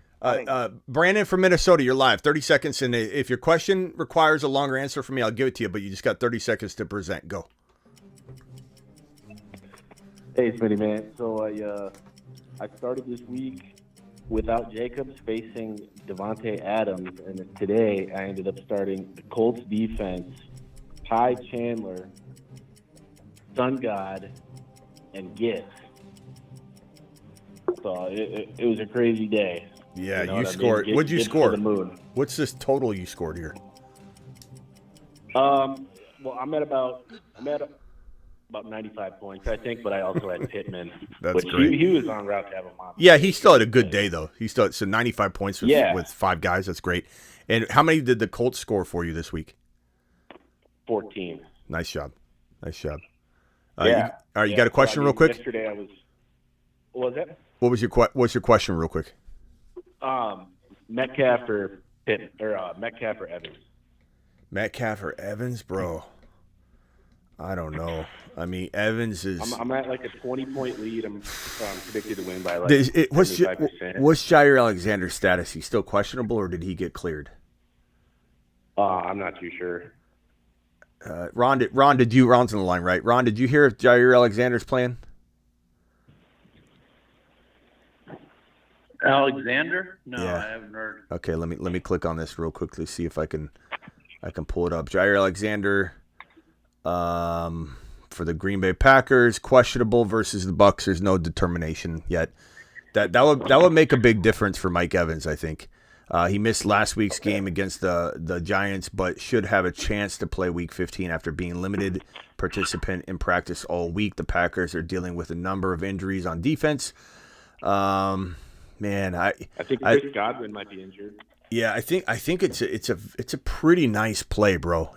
S1: Brandon from Minnesota, you're live. 30 seconds. And if your question requires a longer answer from me, I'll give it to you, but you just got 30 seconds to present. Go.
S9: Hey, Smitty, man. So I started this week without Jacobs facing Devontae Adams, and today I ended up starting the Colts defense, Ty Chandler, Sun God, and Gibbs. So it was a crazy day.
S1: Yeah,
S9: you
S1: scored. What'd you
S9: Gibbs
S1: score?
S9: to the moon.
S1: What's this total you scored here?
S9: Well, I'm at about 95 points, I think, but I also had Pittman.
S1: That's great.
S9: He was on route to have a monster.
S1: Yeah, he still had a good day, though. So 95 points with 5 guys. That's great. And how many did the Colts score for you this week?
S9: 14.
S1: Nice job.
S9: Yeah.
S1: All right, you got a question real quick?
S9: Yesterday what was that?
S1: What's your question real quick?
S9: Metcalf or Metcalf or Evans?
S1: Metcalf or Evans, bro? I don't know. I mean, Evans is...
S9: I'm at like a 20-point lead. I'm predicted to win by like
S1: what's
S9: 75%.
S1: Jahmyr Alexander's status? He's still questionable, or did he get cleared?
S9: I'm not too sure.
S1: Ron's on the line, right? Ron, did you hear if Jahmyr Alexander's playing?
S10: Alexander? No,
S1: Yeah.
S10: I haven't heard.
S1: Okay, let me click on this real quickly, see if I can pull it up. Jahmyr Alexander, for the Green Bay Packers, questionable versus the Bucs. There's no determination yet. That would make a big difference for Mike Evans, I think. He missed last week's game against the Giants, but should have a chance to play Week 15 after being limited participant in practice all week. The Packers are dealing with a number of injuries on defense. I
S9: think Chris Godwin might be injured.
S1: Yeah, I think it's a pretty nice play, bro.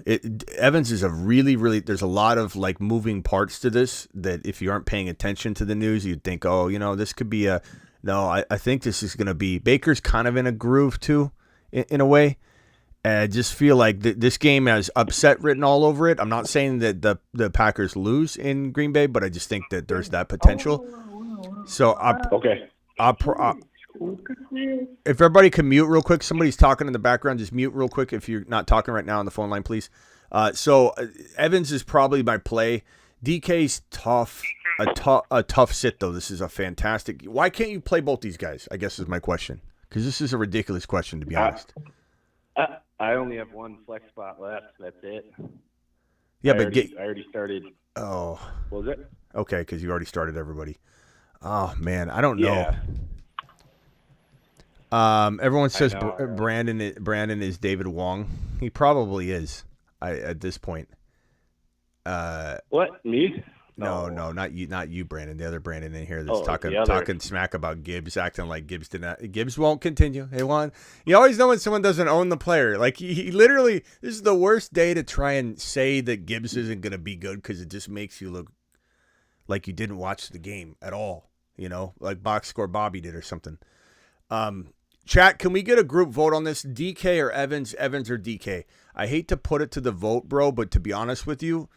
S1: Evans is a really there's a lot of like moving parts to this that if you aren't paying attention to the news, you'd think, this could be a. No, I think this is going to be Baker's kind of in a groove too, in a way. And I just feel like this game has upset written all over it. I'm not saying that the Packers lose in Green Bay, but I just think that there's that potential. So If everybody can mute real quick, somebody's talking in the background. Just mute real quick if you're not talking right now on the phone line, please. So Evans is probably my play. DK's tough, a tough sit though. This is a fantastic. Why can't you play both these guys? I guess is my question. Because this is a ridiculous question, to be honest.
S9: I only have one flex spot left. That's it.
S1: Yeah,
S9: I already started.
S1: Oh.
S9: What was it?
S1: Okay, because you already started everybody. Oh man, I don't know. Everyone says Brandon is David Wong. He probably is. At this point.
S9: What, me?
S1: No, not you, Brandon. The other Brandon in here that's talking smack about Gibbs, acting like Gibbs did not. Gibbs won't continue. Hey, Juan, you always know when someone doesn't own the player. Like he literally, this is the worst day to try and say that Gibbs isn't going to be good because it just makes you look like you didn't watch the game at all. You know, like box score Bobby did or something. Chat, can we get a group vote on this? DK or Evans? Evans or DK? I hate to put it to the vote, bro, but to be honest with you,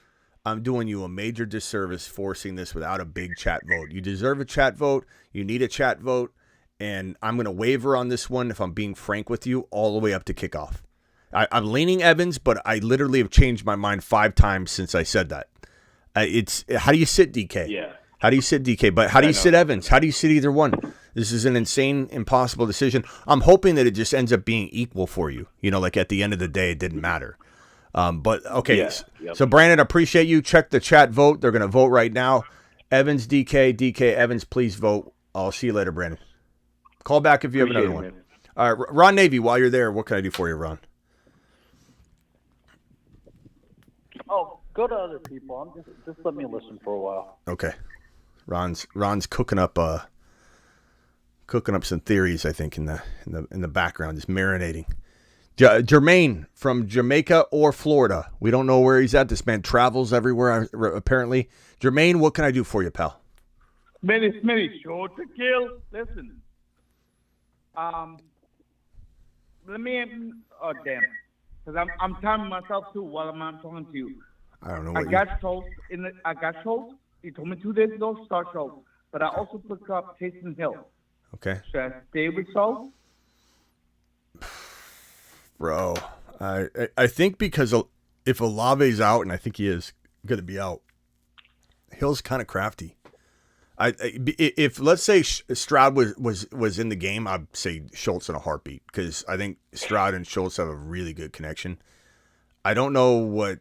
S1: I'm doing you a major disservice forcing this without a big chat vote. You deserve a chat vote. You need a chat vote. And I'm going to waver on this one, if I'm being frank with you, all the way up to kickoff. I'm leaning Evans, but I literally have changed my mind 5 times since I said that. How do you sit DK?
S9: Yeah.
S1: How do you sit DK? But how do you sit Evans? How do you sit either one? This is an insane, impossible decision. I'm hoping that it just ends up being equal for you. You know, like at the end of the day, it didn't matter. But okay,
S9: Yep.
S1: So Brandon, appreciate you. Check the chat vote. They're going to vote right now. Evans, DK, Evans, please vote. I'll see you later, Brandon. Call back if you have another one.
S9: Man.
S1: All right, Ron Navy, while you're there, what can I do for you, Ron?
S10: Oh, go to other people. Just let me listen for a while.
S1: Okay. Ron's cooking up some theories, I think, in the background, just marinating. Jermaine from Jamaica or Florida. We don't know where he's at. This man travels everywhere, apparently. Jermaine, what can I do for you, pal?
S11: Many show to kill. Listen. Let me. Oh damn. Because I'm timing myself too while I'm talking to you.
S1: I don't know.
S11: I got Schultz. He told me 2 days ago start Schultz, but I also picked up Taysom Hill.
S1: Okay.
S11: Should I stay with Schultz?
S1: Bro, I think because if Olave's out, and I think he is going to be out, Hill's kind of crafty. If let's say Stroud was in the game, I'd say Schultz in a heartbeat because I think Stroud and Schultz have a really good connection. I don't know what's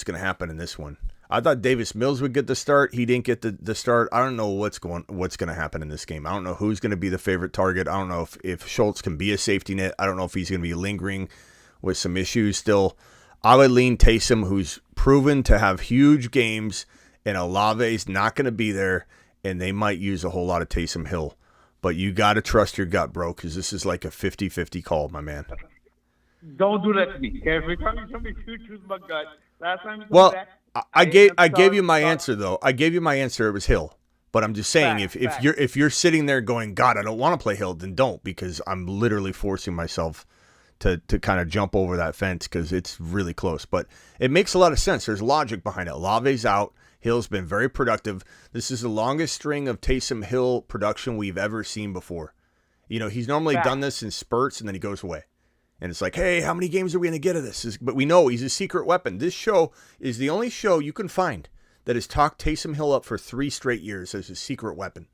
S1: going to happen in this one. I thought Davis Mills would get the start. He didn't get the start. I don't know what's going to happen in this game. I don't know who's going to be the favorite target. I don't know if Schultz can be a safety net. I don't know if he's going to be lingering with some issues still. I would lean Taysom, who's proven to have huge games, and Olave's not going to be there, and they might use a whole lot of Taysom Hill. But you got to trust your gut, bro, because this is like a 50-50 call, my man.
S11: Don't do that to me. Every time you tell me to choose my gut, last time you
S1: well,
S11: that,
S1: I gave you my answer though. I gave you my answer. It was Hill. But I'm just saying, if you're sitting there going, God, I don't want to play Hill, then don't, because I'm literally forcing myself to kind of jump over that fence because it's really close. But it makes a lot of sense. There's logic behind it. Olave's out. Hill's been very productive. This is the longest string of Taysom Hill production we've ever seen before. You know, he's normally done this in spurts and then he goes away. And it's like, hey, how many games are we going to get of this? But we know he's a secret weapon. This show is the only show you can find that has talked Taysom Hill up for 3 straight years as a secret weapon.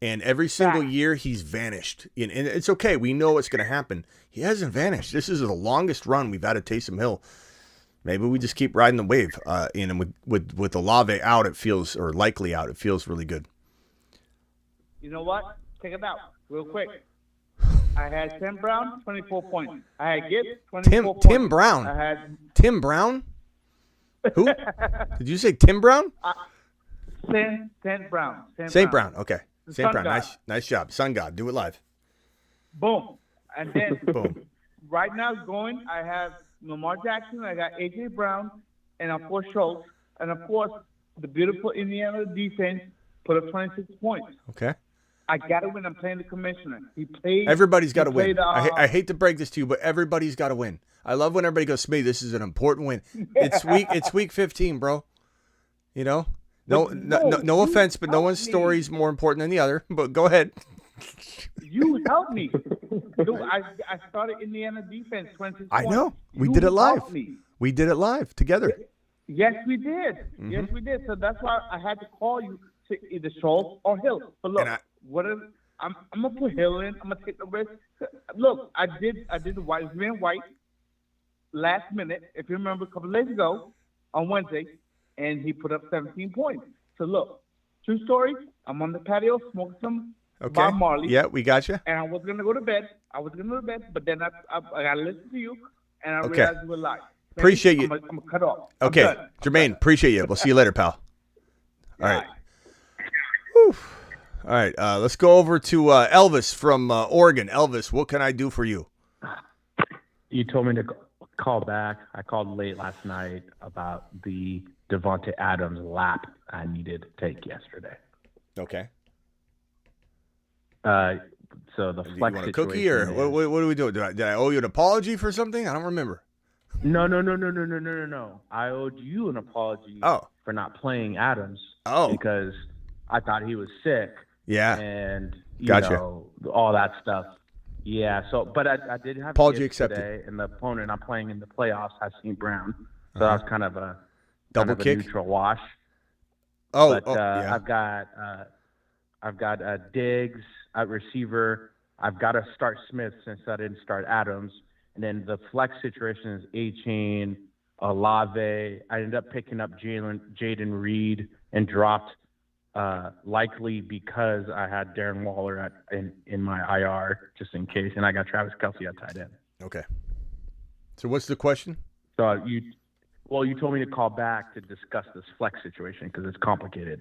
S1: And every single year he's vanished. And it's okay. We know what's going to happen. He hasn't vanished. This is the longest run we've had of Taysom Hill. Maybe we just keep riding the wave. And with Olave out, it feels, or likely out, it feels really good.
S11: You know what? Check it out real quick. I had Tim Brown, 24 points. I had Gibbs, 24 points.
S1: Tim Brown? Tim Brown? Who? Did you say Tim Brown?
S11: St. Brown.
S1: St. Brown. Okay. St. Brown. Nice job. Sun God. Do it live.
S11: Boom. And then
S1: boom.
S11: Right now going, I have Lamar Jackson, I got A.J. Brown, and of course Schultz. And of course, the beautiful Indiana defense put up 26 points.
S1: Okay.
S11: I got to win. I'm playing the commissioner.
S1: Everybody's got to win. I hate to break this to you, but everybody's got to win. I love when everybody goes, Smitty, this is an important win. It's week 15, bro. You know? No offense, but no one's story is more important than the other. But go ahead.
S11: You helped me. Dude, I started Indiana defense 20.
S1: I know. We did it live. We did it live together.
S11: Yes, we did. Mm-hmm. Yes, we did. So that's why I had to call you to either Schultz or Hill. But look, I'm gonna put Hill in. I'm gonna take the risk. Look, I did the white man white last minute. If you remember, a couple of days ago on Wednesday, and he put up 17 points. So look, true story. I'm on the patio smoking some Bob Marley.
S1: Yeah, we got you.
S11: And I was gonna go to bed. But then I gotta listen to you, and I realized you were live.
S1: Appreciate you.
S11: I'm gonna cut off.
S1: Okay, Jermaine, appreciate you. We'll see you later, pal. All right. Whew. All right, let's go over to Elvis from Oregon. Elvis, what can I do for you?
S12: You told me to call back. I called late last night about the Davante Adams lap I needed to take yesterday.
S1: Okay.
S12: So the flex
S1: you want a
S12: situation
S1: cookie or what do we do? Did I owe you an apology for something? I don't remember.
S12: No. I owed you an apology for not playing Adams. Because I thought he was sick.
S1: Yeah.
S12: And you
S1: gotcha.
S12: know, all that stuff. Yeah. So, but I did have
S1: apology
S12: Gibbs
S1: accepted
S12: today, and the opponent I'm playing in the playoffs has St. Brown. So that was kind of a
S1: double kick,
S12: neutral wash.
S1: Yeah.
S12: I've got Diggs at receiver. I've got to start Smith since I didn't start Adams. And then the flex situation is A-Chain, Olave. I ended up picking up Jaden Reed and dropped likely because I had Darren Waller in my IR just in case. And I got Travis Kelce at tight end.
S1: Okay. So what's the question?
S12: So you told me to call back to discuss this flex situation because it's complicated.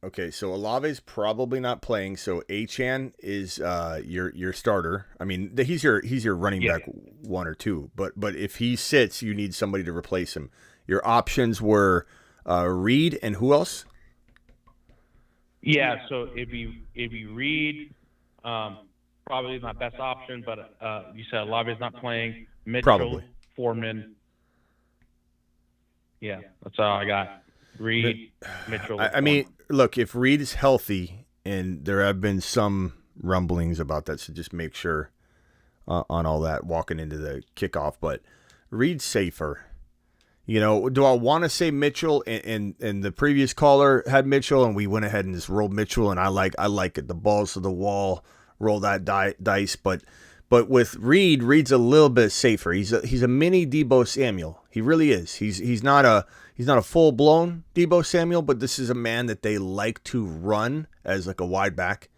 S1: Okay, so Olave's probably not playing. So Achan is your starter. I mean, he's your running back 1 or 2. But if he sits, you need somebody to replace him. Your options were Reed and who else?
S13: Yeah, so if you Reed, probably my best option. But you said Olave's not playing. Mitchell,
S1: probably.
S13: Foreman. Yeah, that's all I got. Reed, Mitchell.
S1: I mean, look, if Reed is healthy, and there have been some rumblings about that, so just make sure on all that walking into the kickoff. But Reed's safer. You know, do I want to say Mitchell? And the previous caller had Mitchell, and we went ahead and just rolled Mitchell, and I like it. The balls to the wall, roll that dice. But with Reed's a little bit safer. He's a mini Deebo Samuel. He really is. He's not a full blown Deebo Samuel, but this is a man that they like to run as like a wide back.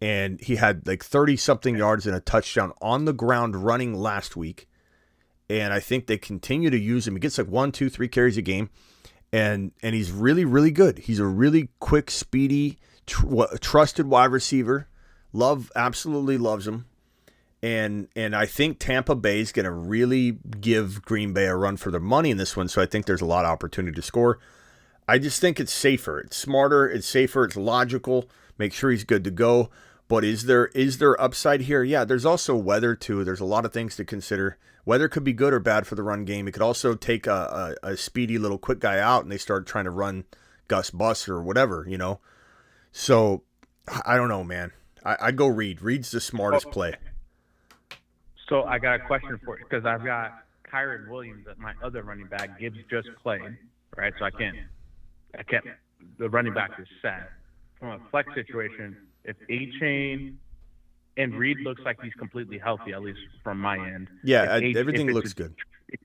S1: And he had like 30 something yards and a touchdown on the ground running last week. And I think they continue to use him. He gets like 1, 2, 3 carries a game. And he's really, really good. He's a really quick, speedy, trusted wide receiver. Absolutely loves him. And I think Tampa Bay is going to really give Green Bay a run for their money in this one. So I think there's a lot of opportunity to score. I just think it's safer. It's smarter. It's safer. It's logical. Make sure he's good to go. But is there upside here? Yeah, there's also weather too. There's a lot of things to consider. Weather could be good or bad for the run game. It could also take a speedy little quick guy out and they start trying to run Gus Bus or whatever, you know. So I don't know, man. I go Reed. Reed's the smartest play.
S12: So I got a question for you because I've got Kyron Williams at my other running back. Gibbs just played, right? So I can't. The running back is set. From a flex situation, if A-Chain and Reed looks like he's completely healthy, at least from my end.
S1: Yeah, everything looks good.
S12: If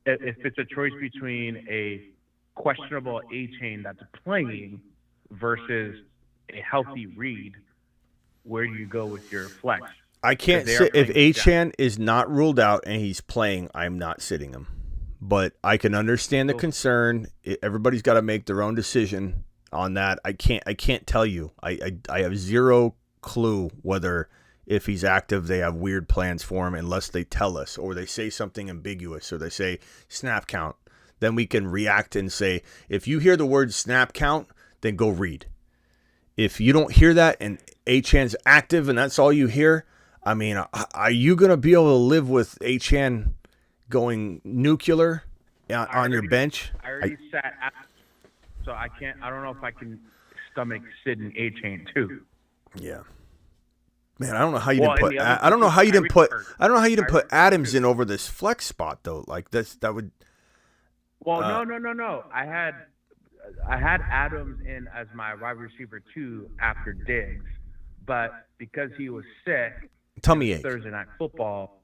S12: it's a choice between a questionable A-Chain that's playing versus a healthy Reed, where do you go with your flex?
S1: I can't sit if Achan is not ruled out and he's playing. I'm not sitting him, but I can understand the concern. Everybody's got to make their own decision on that. I can't tell you. I have zero clue whether if he's active they have weird plans for him unless they tell us or they say something ambiguous or they say snap count. Then we can react and say if you hear the word snap count, then go Reed. If you don't hear that and Achan's active and that's all you hear. I mean, are you going to be able to live with Achan going nuclear on your bench?
S12: I already sat. so I can't. I don't know if I can stomach sitting A-Chain too.
S1: Yeah. Man, I don't know how you didn't
S12: Well,
S1: put.
S12: and the other
S1: I don't know how you didn't put.
S12: Tyreek hurt.
S1: I don't know how you didn't put
S12: Tyreek
S1: Adams
S12: hurt.
S1: in over this flex spot though. Like that would.
S12: Well, no. I had Adams in as my wide receiver 2 after Diggs, but because he was sick,
S1: Tummy ache.
S12: Thursday Night Football.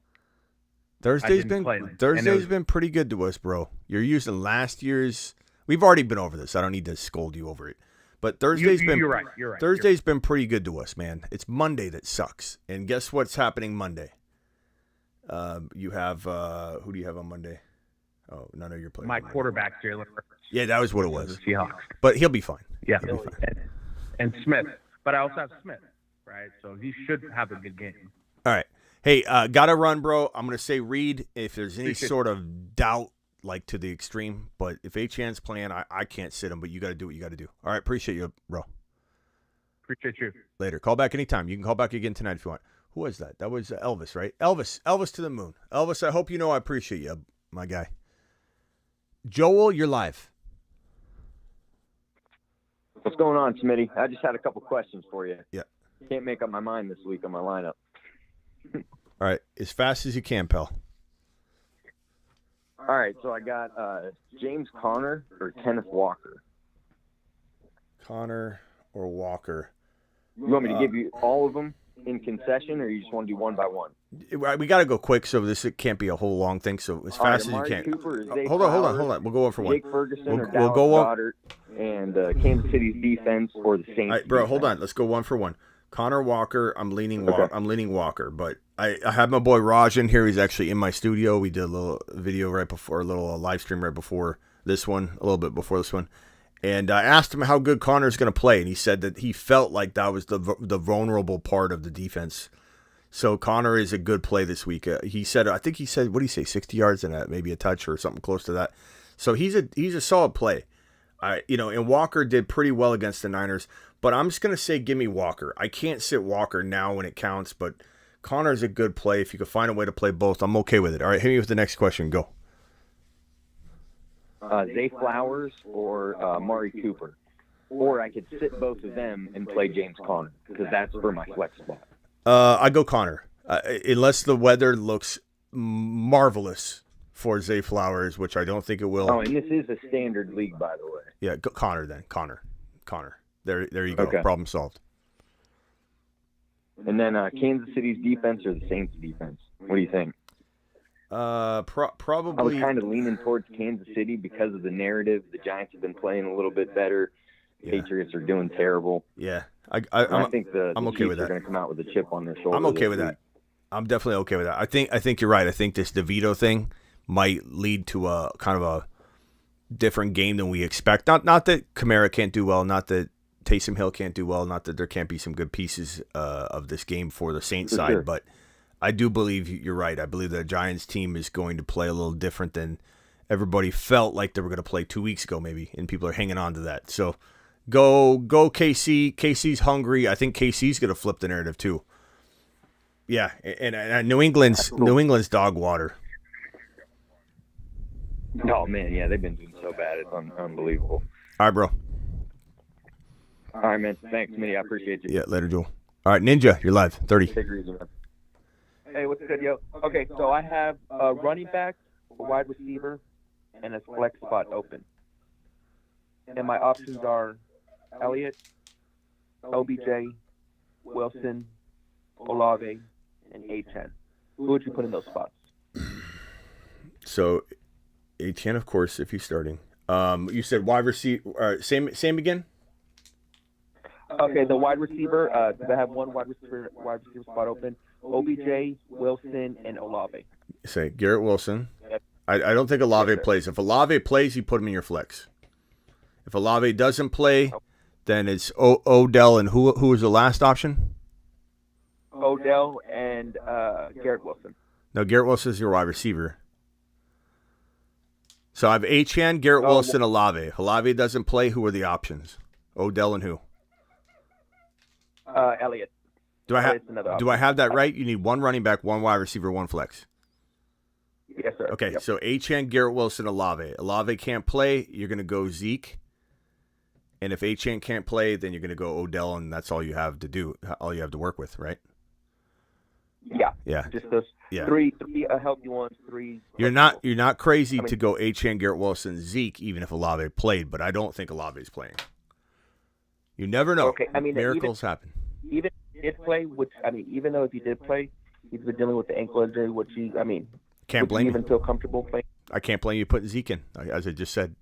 S1: Thursday's been pretty good to us, bro. You're using last year's. We've already been over this. I don't need to scold you over it. But Thursday's been.
S12: You're right.
S1: Thursday's been pretty good to us, man. It's Monday that sucks. And guess what's happening Monday? You have who do you have on Monday? Oh, none of your players.
S12: My quarterback, Jalen Hurts.
S1: Yeah, that was what it was.
S12: The Seahawks.
S1: But he'll be fine.
S12: Yeah,
S1: he'll be fine.
S12: And Smith. But I also have Smith, right? So he should have a good game.
S1: All right. Hey, gotta run, bro. I'm gonna say Reed if there's any sort of doubt, like to the extreme. But if H-Chan's playing, I can't sit him. But you gotta do what you gotta do. All right, appreciate you, bro.
S12: Appreciate you.
S1: Later. Call back anytime. You can call back again tonight if you want. Who was that? That was Elvis, right? Elvis to the moon. Elvis, I hope you know I appreciate you, my guy. Joel, you're live.
S14: What's going on, Smitty? I just had a couple questions for you.
S1: Yeah.
S14: Can't make up my mind this week on my lineup.
S1: All right, as fast as you can, pal.
S14: All right, so I got James Conner or Kenneth Walker.
S1: Conner or Walker.
S14: You want me to give you all of them in concession, or you just want to do one by one?
S1: We got to go quick, so it can't be a whole long thing. So as fast as you can. Hold on. We'll go on for one.
S14: Jake Ferguson or Dallas Goedert, and Kansas City's defense or the Saints.
S1: All right, bro,
S14: defense.
S1: hold on. Let's go one for one. Connor Walker. I'm leaning Walker, but I have my boy Raj in here. He's actually in my studio. We did a little video right before, a little live stream right before this one, a little bit before this one. And I asked him how good Connor's going to play, and he said that he felt like that was the vulnerable part of the defense. So Connor is a good play this week. He said, what did he say, 60 yards and maybe a touch or something close to that. So he's a solid play. And Walker did pretty well against the Niners, but I'm just going to say give me Walker. I can't sit Walker now when it counts, but Connor's a good play. If you could find a way to play both, I'm okay with it. All right, hit me with the next question. Go.
S14: Zay Flowers or Amari Cooper. Or I could sit both of them and play James Conner, because that's for my flex spot.
S1: I go Connor, unless the weather looks marvelous for Zay Flowers, which I don't think it will.
S14: Oh, and this is a standard league, by the way.
S1: Yeah, Connor then. Connor. There you go.
S14: Okay.
S1: Problem solved.
S14: And then Kansas City's defense or the Saints' defense? What do you think?
S1: Probably.
S14: I was kind of leaning towards Kansas City because of the narrative. The Giants have been playing a little bit better. Patriots are doing terrible.
S1: Yeah,
S14: I think the
S1: I'm okay
S14: Chiefs
S1: with
S14: are
S1: that.
S14: going to come out with a chip on their shoulder.
S1: I'm okay with that. I'm definitely okay with that. I think you're right. I think this DeVito thing might lead to a kind of a different game than we expect. Not that Kamara can't do well, not that Taysom Hill can't do well, not that there can't be some good pieces of this game for the Saints side,
S14: sure.
S1: But I do believe you're right. I believe the Giants team is going to play a little different than everybody felt like they were going to play 2 weeks ago, maybe, and people are hanging on to that. So go KC. KC's hungry. I think KC's going to flip the narrative too. Yeah, and New England's dog water.
S14: Oh man, yeah, they've been doing so bad. It's unbelievable.
S1: All right, bro.
S14: All right, man. Thanks, Mitty. I appreciate you.
S1: Yeah, later, Joel. All right, Ninja, you're live. 30.
S14: Take it easy, man. Hey, what's good, yo? Okay, so I have a running back, a wide receiver, and a flex spot open. And my options are Elliott, OBJ, Wilson, Olave, and A10. Who would you put in those spots?
S1: So, A10, of course, if he's starting. You said wide receiver. Same again.
S14: Okay, the wide receiver. I have one wide receiver spot open. OBJ, Wilson, and Olave.
S1: Say Garrett Wilson.
S14: Yep.
S1: I don't think Olave
S14: Yes, sir.
S1: plays. If Olave plays, you put him in your flex. If Olave doesn't play, then it's Odell and who was the last option?
S14: Odell and Garrett Wilson.
S1: No, Garrett Wilson is your wide receiver. So I have Achane, Garrett Wilson, Olave. If Olave doesn't play, who are the options? Odell and who?
S14: Elliott.
S1: Do I have that right? You need one running back, one wide receiver, one flex.
S14: Yes, sir.
S1: Okay,
S14: Yep.
S1: so Achane, Garrett Wilson, Olave. Olave can't play. You're going to go Zeke. And if Achane can't play, then you're going to go Odell, and that's all you have to do, all you have to work with, right?
S8: Yeah. Just those three healthy ones, three.
S1: You're not crazy to go Achane, Garrett Wilson, Zeke, even if Olave played, but I don't think Olave's playing. You never know.
S8: Okay, I mean,
S1: miracles happen.
S8: Even if he did play, even though if he did play, he's been dealing with the ankle injury,
S1: Can't blame
S8: you. Even feel comfortable playing?
S1: I can't blame you putting Zeke in, as I just said.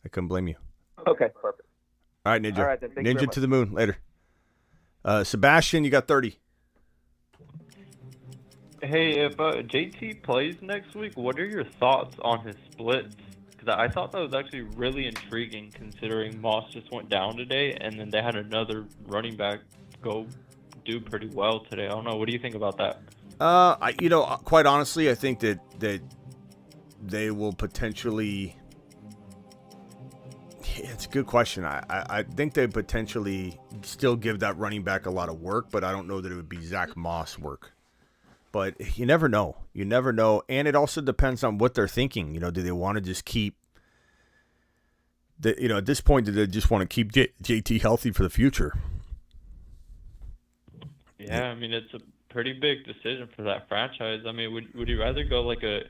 S1: I couldn't blame you.
S8: Okay, perfect.
S1: All right, Ninja.
S8: All right, then. Thank you very
S1: Ninja to the moon. Later. Sebastian, you got 30.
S15: Hey, if JT plays next week, what are your thoughts on his splits? Because I thought that was actually really intriguing, considering Moss just went down today, and then they had another running back go do pretty well today. I don't know. What do you think about that?
S1: Quite honestly, I think that they will potentially. It's a good question. I think they potentially still give that running back a lot of work, but I don't know that it would be Zach Moss work. But you never know. You never know. And it also depends on what they're thinking. Do they want to just keep at this point, do they just want to keep JT healthy for the future?
S15: Yeah, I mean, it's a pretty big decision for that franchise. I mean, would you rather go like a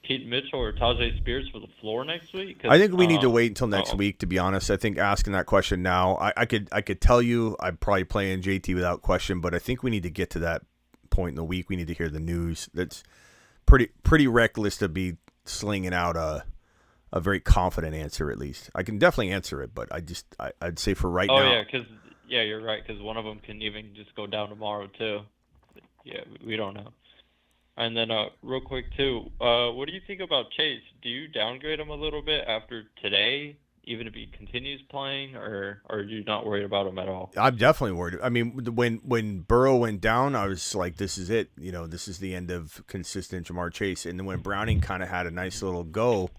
S15: Keaton Mitchell or Tajay Spears for the floor next week?
S1: I think we need to wait until next week, to be honest. I think asking that question now, I could tell you I'm probably playing JT without question, but I think we need to get to that point in the week. We need to hear the news. That's pretty reckless to be slinging out a very confident answer. At least I can definitely answer it, but I'd say for right now.
S15: Oh yeah, you're right, because one of them can even just go down tomorrow too. Yeah, we don't know. And then real quick too, what do you think about Chase? Do you downgrade him a little bit after today, even if he continues playing, or are you not worried about him at all?
S1: I'm definitely worried. I mean, when Burrow went down, I was like, this is it. This is the end of consistent Ja'Marr Chase. And then when Browning kind of had a nice little go,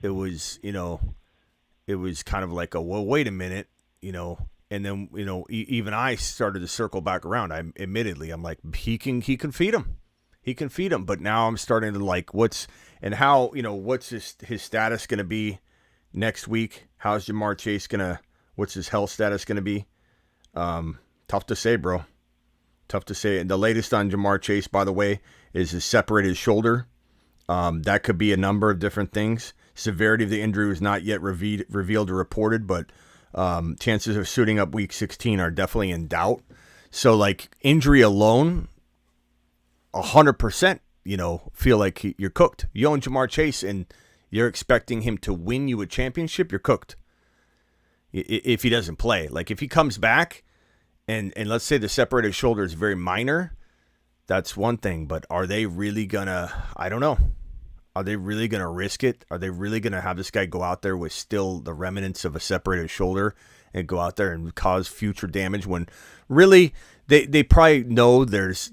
S1: it was kind of like wait a minute, and then, even I started to circle back around. I'm like, he can feed him. He can feed him. But now I'm starting to like what's his status going to be next week? How's Ja'Marr Chase what's his health status going to be? Tough to say, bro. Tough to say. And the latest on Ja'Marr Chase, by the way, is his separated shoulder. That could be a number of different things. Severity of the injury was not yet revealed or reported, but chances of suiting up week 16 are definitely in doubt. So, like, injury alone, 100%, feel like you're cooked. You own Ja'Marr Chase and you're expecting him to win you a championship, you're cooked. If he doesn't play. Like, if he comes back and let's say the separated shoulder is very minor, that's one thing. But are they really going to, I don't know. Are they really going to risk it? Are they really going to have this guy go out there with still the remnants of a separated shoulder and go out there and cause future damage when really they probably know there's,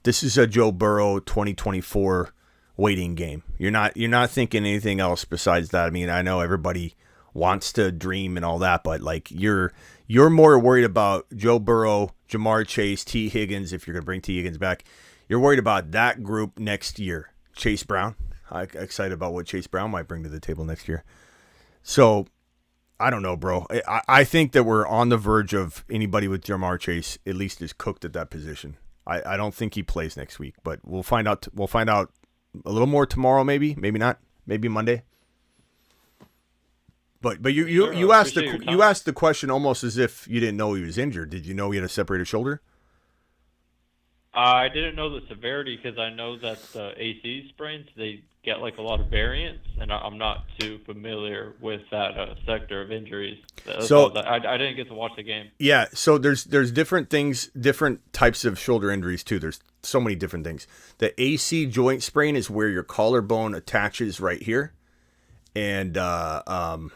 S1: this is a Joe Burrow 2024 waiting game. You're not thinking anything else besides that. I mean, I know everybody wants to dream and all that, but like you're more worried about Joe Burrow, Ja'Marr Chase, T. Higgins, if you're going to bring T. Higgins back. You're worried about that group next year. Chase Brown. I'm excited about what Chase Brown might bring to the table next year. So, I don't know, bro. I think that we're on the verge of anybody with Ja'Marr Chase at least is cooked at that position. I don't think he plays next week, but we'll find out. We'll find out a little more tomorrow, maybe not, maybe Monday. But you asked the question almost as if you didn't know he was injured. Did you know he had a separated shoulder?
S15: I didn't know the severity because I know that the AC sprains, they get like a lot of variants, and I'm not too familiar with that sector of injuries. So I didn't get to watch the game.
S1: Yeah, so there's different things, different types of shoulder injuries too. There's so many different things. The AC joint sprain is where your collarbone attaches right here, and right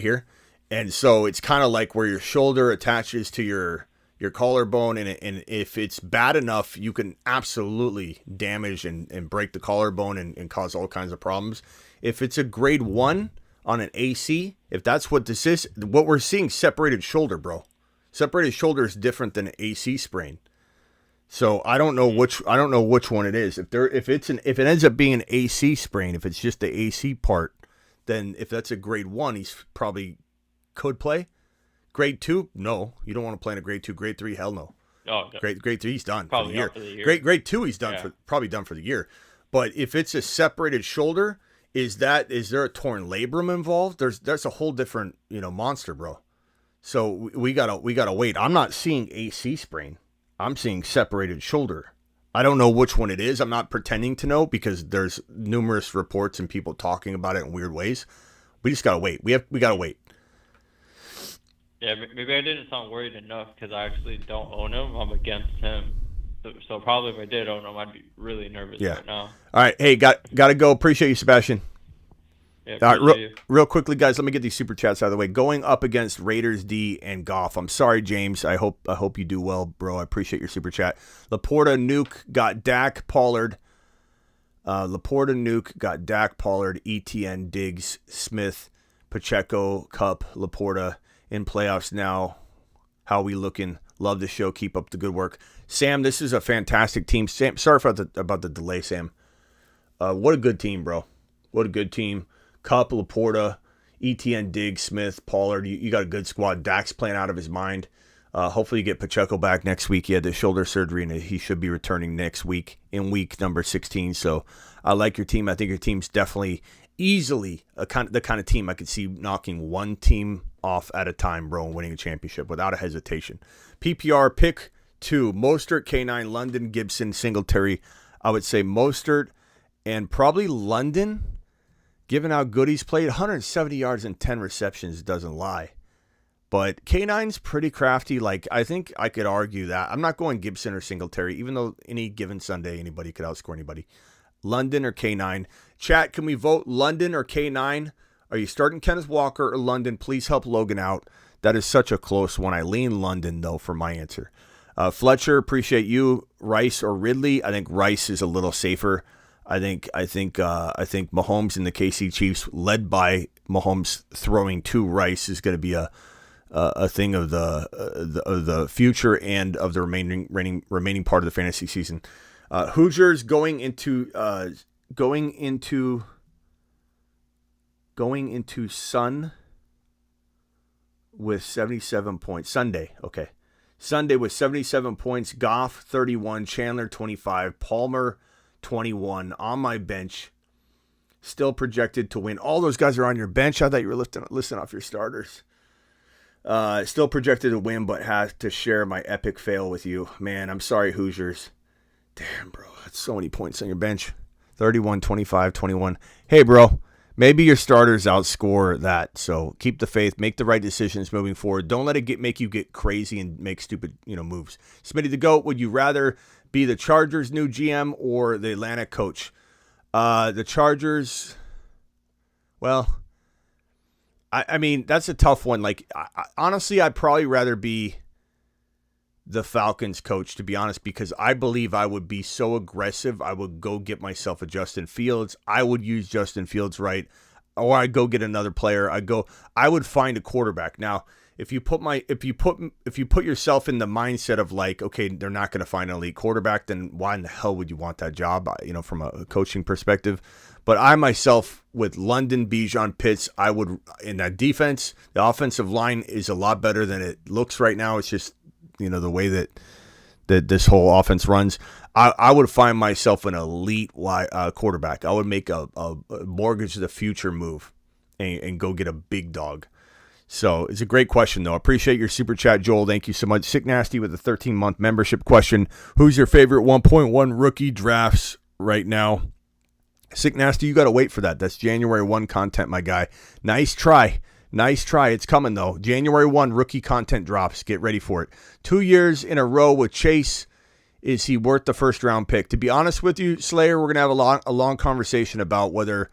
S1: here, and so it's kind of like where your shoulder attaches to your collarbone, and if it's bad enough, you can absolutely damage and break the collarbone and cause all kinds of problems. If it's a grade 1 on an AC, if that's what this is, what we're seeing, separated shoulder, bro. Separated shoulder is different than an AC sprain. So I don't know which one it is. If it ends up being an AC sprain, if it's just the AC part, then if that's a grade 1, he's probably could play. Grade 2, no. You don't want to play in a grade 2. Grade 3, hell no.
S15: Oh, no.
S1: Grade 3, he's done
S15: Probably
S1: for the year.
S15: out for the year.
S1: Grade 2, he's done
S15: Yeah.
S1: probably done for the year. But if it's a separated shoulder, is there a torn labrum involved? That's a whole different, monster, bro. So we gotta wait. I'm not seeing AC sprain. I'm seeing separated shoulder. I don't know which one it is. I'm not pretending to know because there's numerous reports and people talking about it in weird ways. We just gotta wait. We gotta wait.
S15: Yeah, maybe I didn't sound worried enough because I actually don't own him. I'm against him. So probably if I did own him, I'd be really nervous right now.
S1: All right. Hey, gotta go. Appreciate you, Sebastian.
S15: Yeah,
S1: All right,
S15: you.
S1: real quickly, guys, let me get these super chats out of the way. Going up against Raiders D and Goff. I'm sorry, James. I hope you do well, bro. I appreciate your super chat. LaPorta Nuke got Dak Pollard. ETN, Diggs, Smith, Pacheco, Cup, LaPorta in playoffs now. How we looking? Love the show. Keep up the good work. Sam, this is a fantastic team. Sam, sorry about the delay, Sam. What a good team, bro. What a good team. Cup, LaPorta, ETN, Diggs, Smith, Pollard. You got a good squad. Dak's playing out of his mind. Hopefully you get Pacheco back next week. He had the shoulder surgery, and he should be returning next week in week number 16. So I like your team. I think your team's definitely easily the kind of team I could see knocking one team off at a time, bro, and winning a championship without a hesitation. PPR pick 2, Mostert, K9, London, Gibson, Singletary. I would say Mostert and probably London, given how good he's played. 170 yards and 10 receptions doesn't lie. But K9's pretty crafty. Like, I think I could argue that. I'm not going Gibson or Singletary, even though any given Sunday anybody could outscore anybody. London or K9. Chat, can we vote London or K9? Are you starting Kenneth Walker or London? Please help Logan out. That is such a close one. I lean London, though, for my answer. Fletcher, appreciate you. Rice or Ridley? I think Rice is a little safer. I think Mahomes and the KC Chiefs, led by Mahomes throwing to Rice, is going to be a thing of the future and of the remaining part of the fantasy season. Hoosiers going into Sun with 77 points. Sunday with 77 points. Goff 31, Chandler 25, Palmer 21 on my bench. Still projected to win. All those guys are on your bench. I thought you were listing off your starters. Still projected to win, but has to share my epic fail with you. Man, I'm sorry, Hoosiers. Damn, bro. That's so many points on your bench. 31, 25, 21. Hey, bro. Maybe your starters outscore that. So keep the faith. Make the right decisions moving forward. Don't let it make you get crazy and make stupid moves. Smitty the GOAT, would you rather be the Chargers' new GM or the Atlanta coach? The Chargers, well, I mean, that's a tough one. Like, honestly, I'd probably rather be the Falcons coach, to be honest, because I believe I would be so aggressive. I would go get myself a Justin Fields. I would use Justin Fields right, or I'd go get another player. I would find a quarterback. Now, if you put yourself in the mindset of like, okay, they're not going to find an elite quarterback, then why in the hell would you want that job? From a coaching perspective. But I myself, with London, Bijan, Pitts, I would, in that defense, the offensive line is a lot better than it looks right now. It's just, the way that this whole offense runs. I would find myself an elite quarterback. I would make a mortgage the future move and go get a big dog. So it's a great question, though. I appreciate your super chat, Joel. Thank you so much. Sick Nasty with a 13-month membership question. Who's your favorite 1.1 rookie drafts right now? Sick Nasty, you got to wait for that. That's January 1 content, my guy. Nice try. It's coming, though. January 1, rookie content drops. Get ready for it. 2 years in a row with Chase. Is he worth the first-round pick? To be honest with you, Slayer, we're going to have a long conversation about whether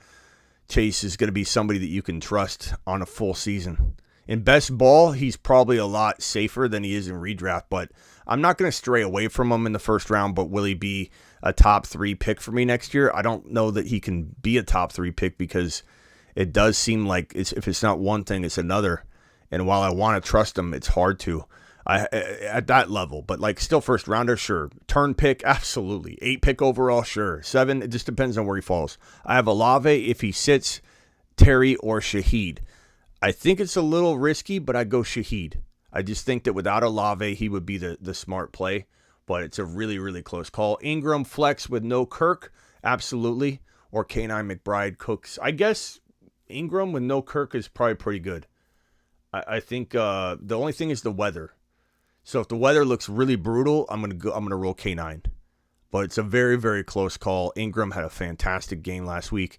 S1: Chase is going to be somebody that you can trust on a full season. In best ball, he's probably a lot safer than he is in redraft, but I'm not going to stray away from him in the first round, but will he be a top 3 pick for me next year? I don't know that he can be a top 3 pick because it does seem like if it's not one thing, it's another. And while I want to trust him, it's hard to at that level. But like still first rounder, sure. Turn pick, absolutely. 8 pick overall, sure. 7, it just depends on where he falls. I have Olave. If he sits Terry or Shaheed. I think it's a little risky, but I go Shaheed. I just think that without Olave, he would be the smart play, but it's a really, really close call. Ingram flex with no Kirk, absolutely, or K9 McBride Cooks. I guess Ingram with no Kirk is probably pretty good. I think the only thing is the weather. So if the weather looks really brutal, I'm gonna roll K9. But it's a very, very close call. Ingram had a fantastic game last week.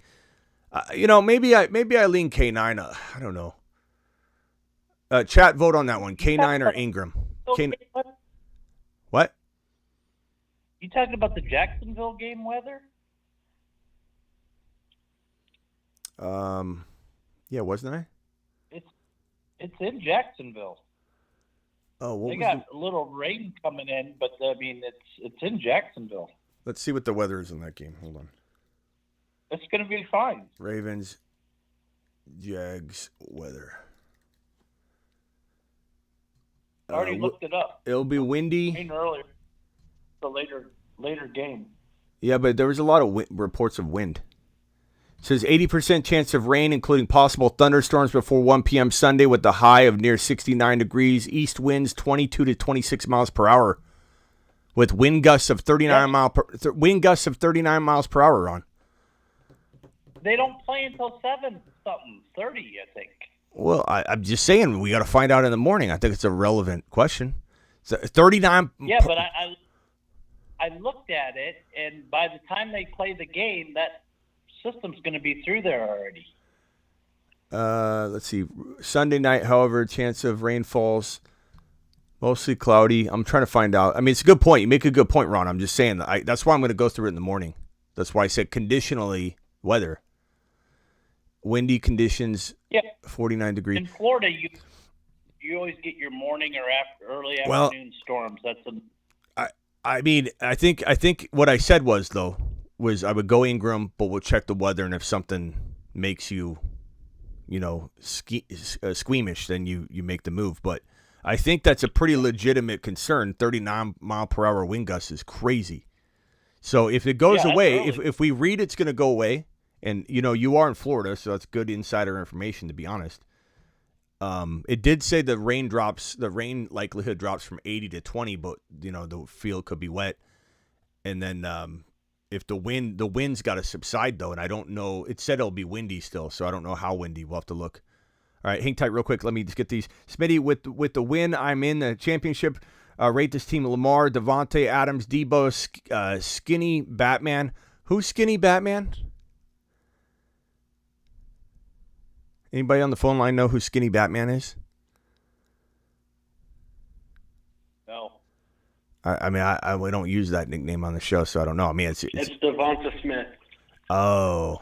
S1: Maybe I lean K9. I don't know. Chat, vote on that one. K9 or Ingram? What?
S10: You talking about the Jacksonville game weather?
S1: Yeah, wasn't I?
S10: It's in Jacksonville.
S1: Oh,
S10: they got a little rain coming in, but I mean it's in Jacksonville.
S1: Let's see what the weather is in that game. Hold on.
S10: It's going to be fine.
S1: Ravens, Jags weather.
S10: I already looked it up.
S1: It'll be windy.
S10: Rain earlier. The later game.
S1: Yeah, but there was a lot of reports of wind. It says 80% chance of rain, including possible thunderstorms before 1 p.m. Sunday with the high of near 69 degrees. East winds 22 to 26 miles per hour with wind gusts of 39 miles per hour on.
S10: They don't play until 7-30, I think.
S1: Well, I'm just saying we got to find out in the morning. I think it's a relevant question. So 39.
S10: Yeah, but I looked at it, and by the time they play the game, that system's going to be through there already.
S1: Let's see. Sunday night, however, chance of rainfalls mostly cloudy. I'm trying to find out. I mean, it's a good point. You make a good point, Ron. I'm just saying that's why I'm going to go through it in the morning. That's why I said conditionally weather. Windy conditions.
S10: Yeah.
S1: 49 degrees.
S10: In Florida, you always get your morning or early afternoon storms.
S1: I think what I said was I would go Ingram, but we'll check the weather, and if something makes you, squeamish, then you make the move. But I think that's a pretty legitimate concern. 39 mile per hour wind gusts is crazy. So if it goes away, if we read it's going to go away, and you are in Florida, so that's good insider information, to be honest. It did say the rain likelihood drops from 80 to 20, but the field could be wet. And then if the wind's got to subside though, and I don't know. It said it'll be windy still, so I don't know how windy. We'll have to look. All right, hang tight real quick. Let me just get these. Smitty, with the win, I'm in the championship. Rate this team: Lamar, Davante Adams, Debo, Skinny Batman. Who's Skinny Batman? Anybody on the phone line know who Skinny Batman is?
S10: No.
S1: We don't use that nickname on the show, so I don't know. I mean, it's
S16: Devonta Smith.
S1: Oh,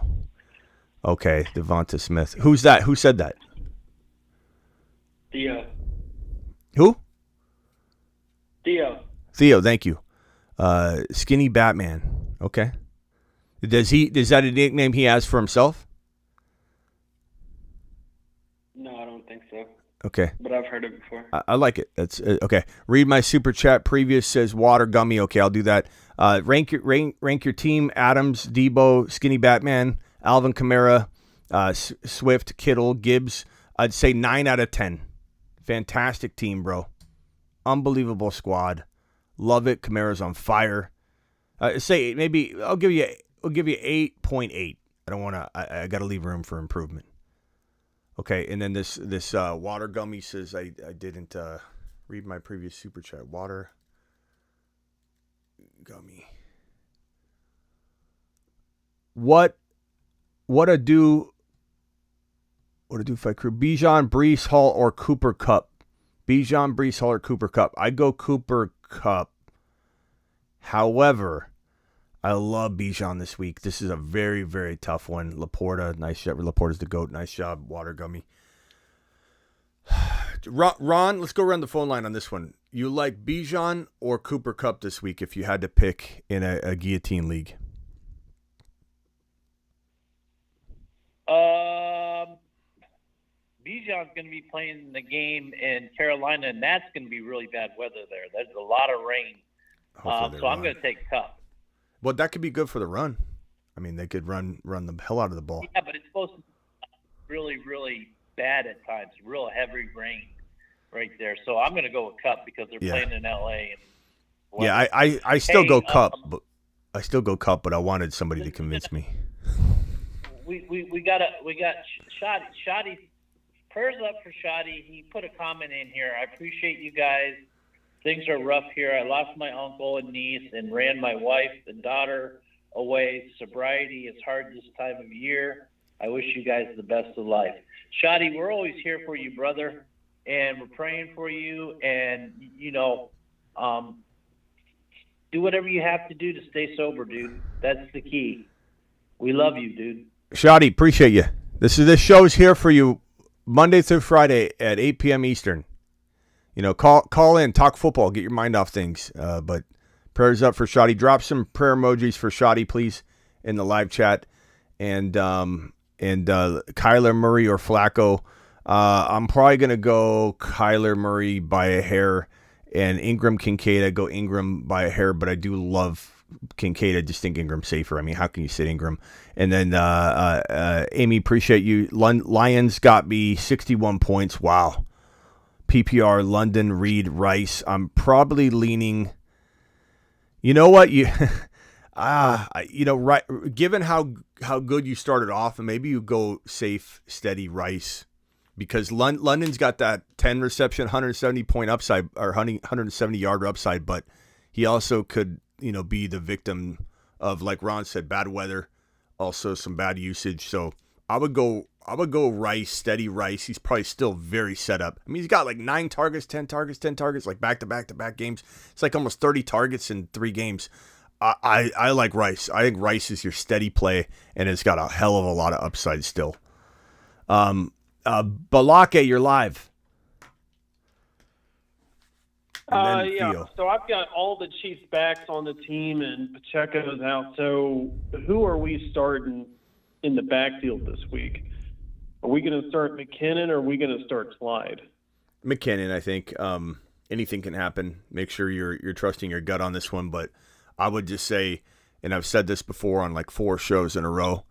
S1: okay, Devonta Smith. Who's that? Who said that?
S16: Theo.
S1: Who?
S16: Theo.
S1: Theo, thank you. Skinny Batman. Okay. Is that a nickname he has for himself?
S16: No, I don't think so.
S1: Okay.
S16: But I've heard it before.
S1: I like it. That's okay. Read my super chat. Previous says water gummy. Okay, I'll do that. Rank your team: Adams, Debo, Skinny Batman, Alvin Kamara, Swift, Kittle, Gibbs. I'd say 9 out of 10. Fantastic team, bro. Unbelievable squad. Love it. Kamara's on fire. Say maybe I'll give you 8.8. I don't want to. I got to leave room for improvement. Okay, and then this water gummy says I didn't read my previous super chat. Water gummy. What a do fight crew? Bijan, Breece Hall, or Cooper Kupp? Bijan, Breece Hall, or Cooper Kupp? I go Cooper Kupp. However, I love Bijan this week. This is a very, very tough one. LaPorta, nice job. LaPorta's the GOAT. Nice job, Water Gummy. Ron, let's go around the phone line on this one. You like Bijan or Cooper Kupp this week if you had to pick in a guillotine league?
S10: Bijan's going to be playing the game in Carolina, and that's going to be really bad weather there. There's a lot of rain. So I'm going to take Kupp.
S1: Well, that could be good for the run. I mean, they could run the hell out of the ball.
S10: Yeah, but it's supposed to really, really bad at times. Real heavy rain right there. So I'm going to go with Cup because they're playing in L.A. And
S1: yeah, I still go Cup, but I wanted somebody to convince me.
S10: We got Shoddy. Shoddy, prayers up for Shoddy. He put a comment in here. I appreciate you guys. Things are rough here. I lost my uncle and niece and ran my wife and daughter away. Sobriety is hard this time of year. I wish you guys the best of life. Shoddy, we're always here for you, brother, and we're praying for you. And, do whatever you have to do to stay sober, dude. That's the key. We love you, dude.
S1: Shoddy, appreciate you. This show is here for you Monday through Friday at 8 p.m. Eastern. Call in, talk football, get your mind off things. But prayers up for Shoddy. Drop some prayer emojis for Shoddy, please, in the live chat. And Kyler Murray or Flacco. I'm probably gonna go Kyler Murray by a hair, and Ingram Kincaid. I go Ingram by a hair, but I do love Kincaid. I just think Ingram's safer. I mean, how can you sit Ingram? And then Amy, appreciate you. Lions got me 61 points. Wow. PPR, London, Reed, Rice. I'm probably leaning. You know what? Right. Given how good you started off, and maybe you go safe, steady Rice, because London's got that 10 reception, 170 point upside or 170 yard upside, but he also could, be the victim of, like Ron said, bad weather, also some bad usage. So I would go Rice, steady Rice. He's probably still very set up. I mean, he's got like 9 targets, 10 targets, like back-to-back games. It's like almost 30 targets in 3 games. I like Rice. I think Rice is your steady play, and it's got a hell of a lot of upside still. Balake, you're live.
S17: Yeah, so I've got all the Chiefs backs on the team, and Pacheco's out. So who are we starting in the backfield this week? Are we going to start McKinnon, or are we going to start Slide?
S1: McKinnon, I think. Anything can happen. Make sure you're trusting your gut on this one, but I would just say, and I've said this before on like 4 shows in a row,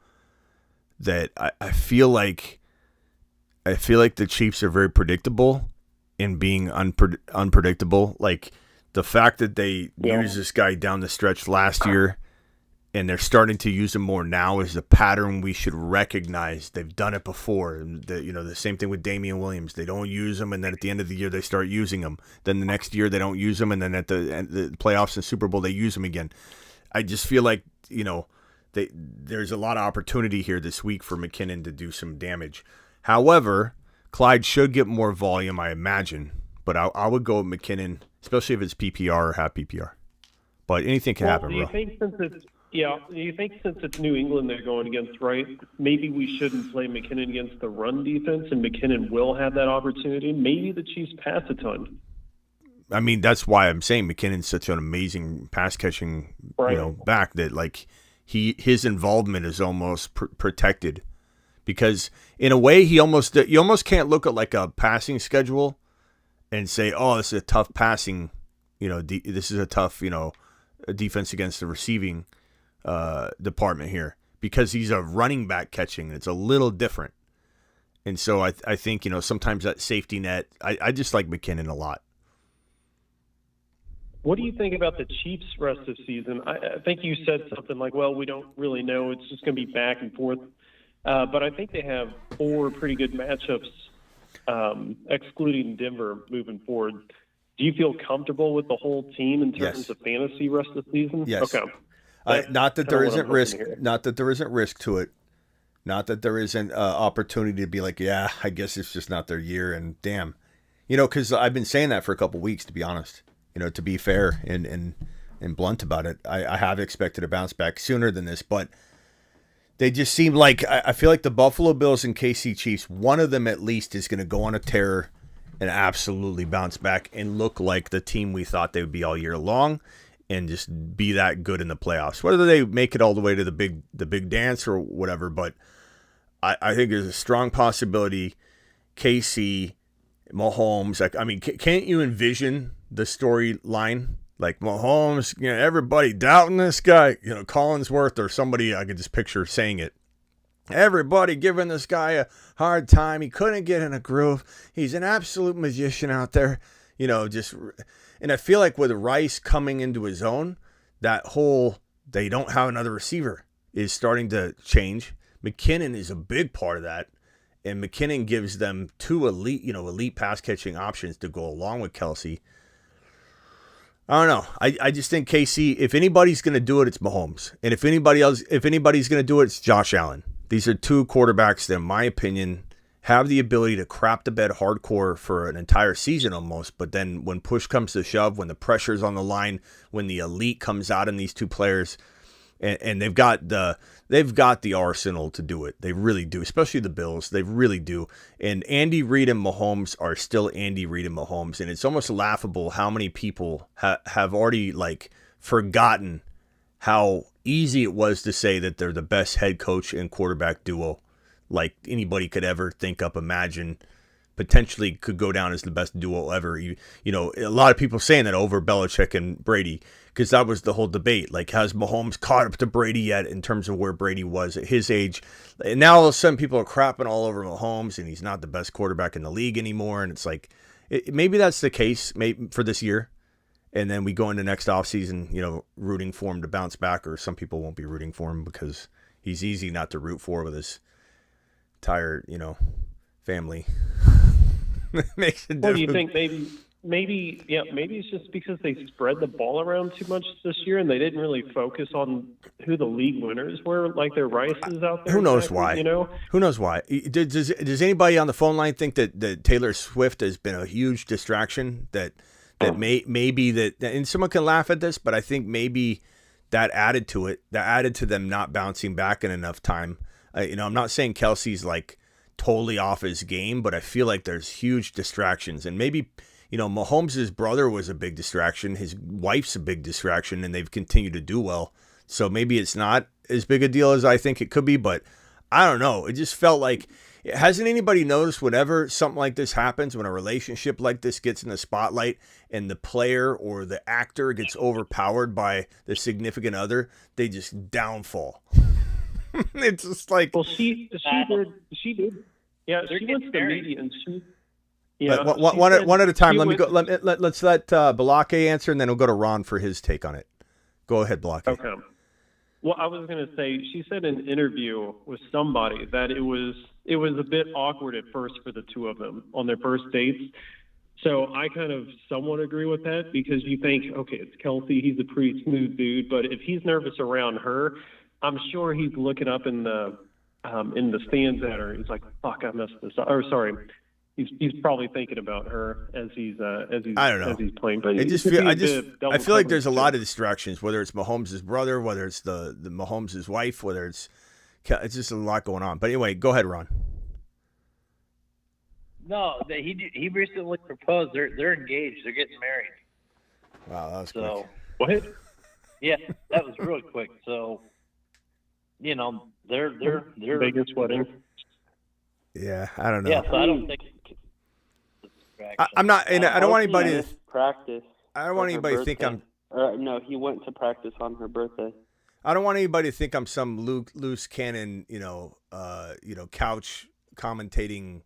S1: that I feel like the Chiefs are very predictable in being unpredictable. Like the fact that they used this guy down the stretch last year and they're starting to use him more now is a pattern we should recognize. They've done it before. And the same thing with Damian Williams. They don't use him, and then at the end of the year they start using him. Then the next year they don't use him, and then at the playoffs and Super Bowl they use him again. I just feel like there's a lot of opportunity here this week for McKinnon to do some damage. However, Clyde should get more volume, I imagine. But I would go with McKinnon, especially if it's PPR or half PPR. But anything can happen, bro.
S17: Do you think since it's New England they're going against, right, maybe we shouldn't play McKinnon against the run defense, and McKinnon will have that opportunity? Maybe the Chiefs pass a ton.
S1: I mean, that's why I'm saying McKinnon's such an amazing pass-catching back that, like, his involvement is almost protected. Because, in a way, you almost can't look at, like, a passing schedule and say, oh, this is a tough passing, this is a tough, defense against the receiving department here, because he's a running back catching. It's a little different. And so I think, sometimes that safety net, I just like McKinnon a lot.
S17: What do you think about the Chiefs' rest of the season? I think you said something like, well, we don't really know. It's just going to be back and forth. But I think they have 4 pretty good matchups, excluding Denver, moving forward. Do you feel comfortable with the whole team in terms of fantasy rest of the season?
S1: Yes.
S17: Okay.
S1: Not that there isn't risk. Not that there isn't risk to it. Not that there isn't opportunity to be like, yeah, I guess it's just not their year. And damn, because I've been saying that for a couple of weeks, to be honest. To be fair and blunt about it, I have expected a bounce back sooner than this, but they just seem like I feel like the Buffalo Bills and KC Chiefs, one of them at least is going to go on a tear and absolutely bounce back and look like the team we thought they would be all year long, and just be that good in the playoffs. Whether they make it all the way to the big dance or whatever, but I think there's a strong possibility KC, Mahomes. Can't you envision the storyline? Like Mahomes, everybody doubting this guy, Collinsworth or somebody I could just picture saying it. Everybody giving this guy a hard time. He couldn't get in a groove. He's an absolute magician out there. And I feel like with Rice coming into his own, that whole they don't have another receiver is starting to change. McKinnon is a big part of that. And McKinnon gives them two elite pass catching options to go along with Kelsey. I don't know. I just think KC, if anybody's going to do it, it's Mahomes. And if anybody's going to do it, it's Josh Allen. These are two quarterbacks that, in my opinion, have the ability to crap the bed hardcore for an entire season almost. But then when push comes to shove, when the pressure's on the line, when the elite comes out in these two players, and they've got the arsenal to do it. They really do, especially the Bills. They really do. And Andy Reid and Mahomes are still Andy Reid and Mahomes. And it's almost laughable how many people have already forgotten how easy it was to say that they're the best head coach and quarterback duo anybody could ever think up, imagine, potentially could go down as the best duo ever. A lot of people saying that over Belichick and Brady, because that was the whole debate. Has Mahomes caught up to Brady yet in terms of where Brady was at his age? And now all of a sudden people are crapping all over Mahomes and he's not the best quarterback in the league anymore. And it's maybe that's the case for this year. And then we go into next offseason, rooting for him to bounce back, or some people won't be rooting for him because he's easy not to root for with his entire, family. Makes it
S17: What do you think? Maybe it's just because they spread the ball around too much this year, and they didn't really focus on who the league winners were, like their Rices out there.
S1: Who knows why? Who knows why? Does anybody on the phone line think that Taylor Swift has been a huge distraction? That maybe that, and someone can laugh at this, but I think maybe that added to it. That added to them not bouncing back in enough time. I'm not saying Kelsey's totally off his game, but I feel like there's huge distractions, and maybe Mahomes' brother was a big distraction. His wife's a big distraction, and they've continued to do well. So maybe it's not as big a deal as I think it could be, but I don't know. It just felt like, hasn't anybody noticed whenever something like this happens, when a relationship like this gets in the spotlight and the player or the actor gets overpowered by the significant other, they just downfall. It's just
S17: well, she did. Yeah, she went to the media and she. Yeah,
S1: one at a time. Let's let Balake answer, and then we'll go to Ron for his take on it. Go ahead, Balake.
S17: Okay. Well, I was going to say, she said in an interview with somebody that it was a bit awkward at first for the two of them on their first dates. So I kind of somewhat agree with that, because you think, okay, it's Kelsey, he's a pretty smooth dude, but if he's nervous around her, I'm sure he's looking up in the stands at her. He's like, "Fuck, I messed this up." Or sorry, he's probably thinking about her as he's
S1: I don't know.
S17: as he's playing. But
S1: I feel like there's a lot of distractions, whether it's Mahomes' brother, whether it's the Mahomes' wife, whether it's just a lot going on. But anyway, go ahead, Ron.
S10: No, he recently proposed. They're engaged. They're getting married.
S1: Wow, that was
S10: so
S1: quick.
S17: What?
S10: Yeah, that was really quick. So. They're
S17: Vegas wedding.
S1: Yeah, I don't know.
S10: Yeah, so I don't think.
S1: I'm not, and I don't want anybody to
S9: practice.
S1: I don't want anybody to think I'm.
S9: No, he went to practice on her birthday.
S1: I don't want anybody to think I'm some loose cannon, couch commentating,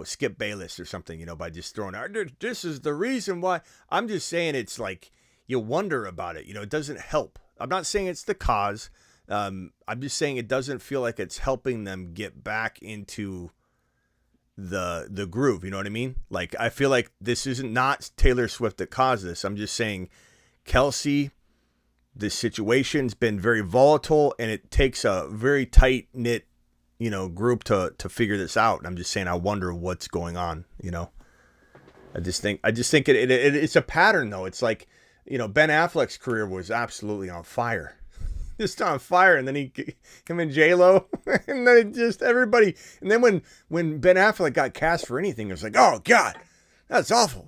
S1: Skip Bayless or something, by just throwing out. This is the reason why. I'm just saying it's like you wonder about it. It doesn't help. I'm not saying it's the cause. I'm just saying it doesn't feel like it's helping them get back into the groove. You know what I mean? Like, I feel like this isn't not Taylor Swift that caused this. I'm just saying Kelsey, this situation's been very volatile, and it takes a very tight knit, group to figure this out. And I'm just saying, I wonder what's going on. I just think it's a pattern though. It's like, Ben Affleck's career was absolutely on fire. Just on fire, and then him and J-Lo, and then just everybody. And then when Ben Affleck got cast for anything, it was like, oh God, that's awful.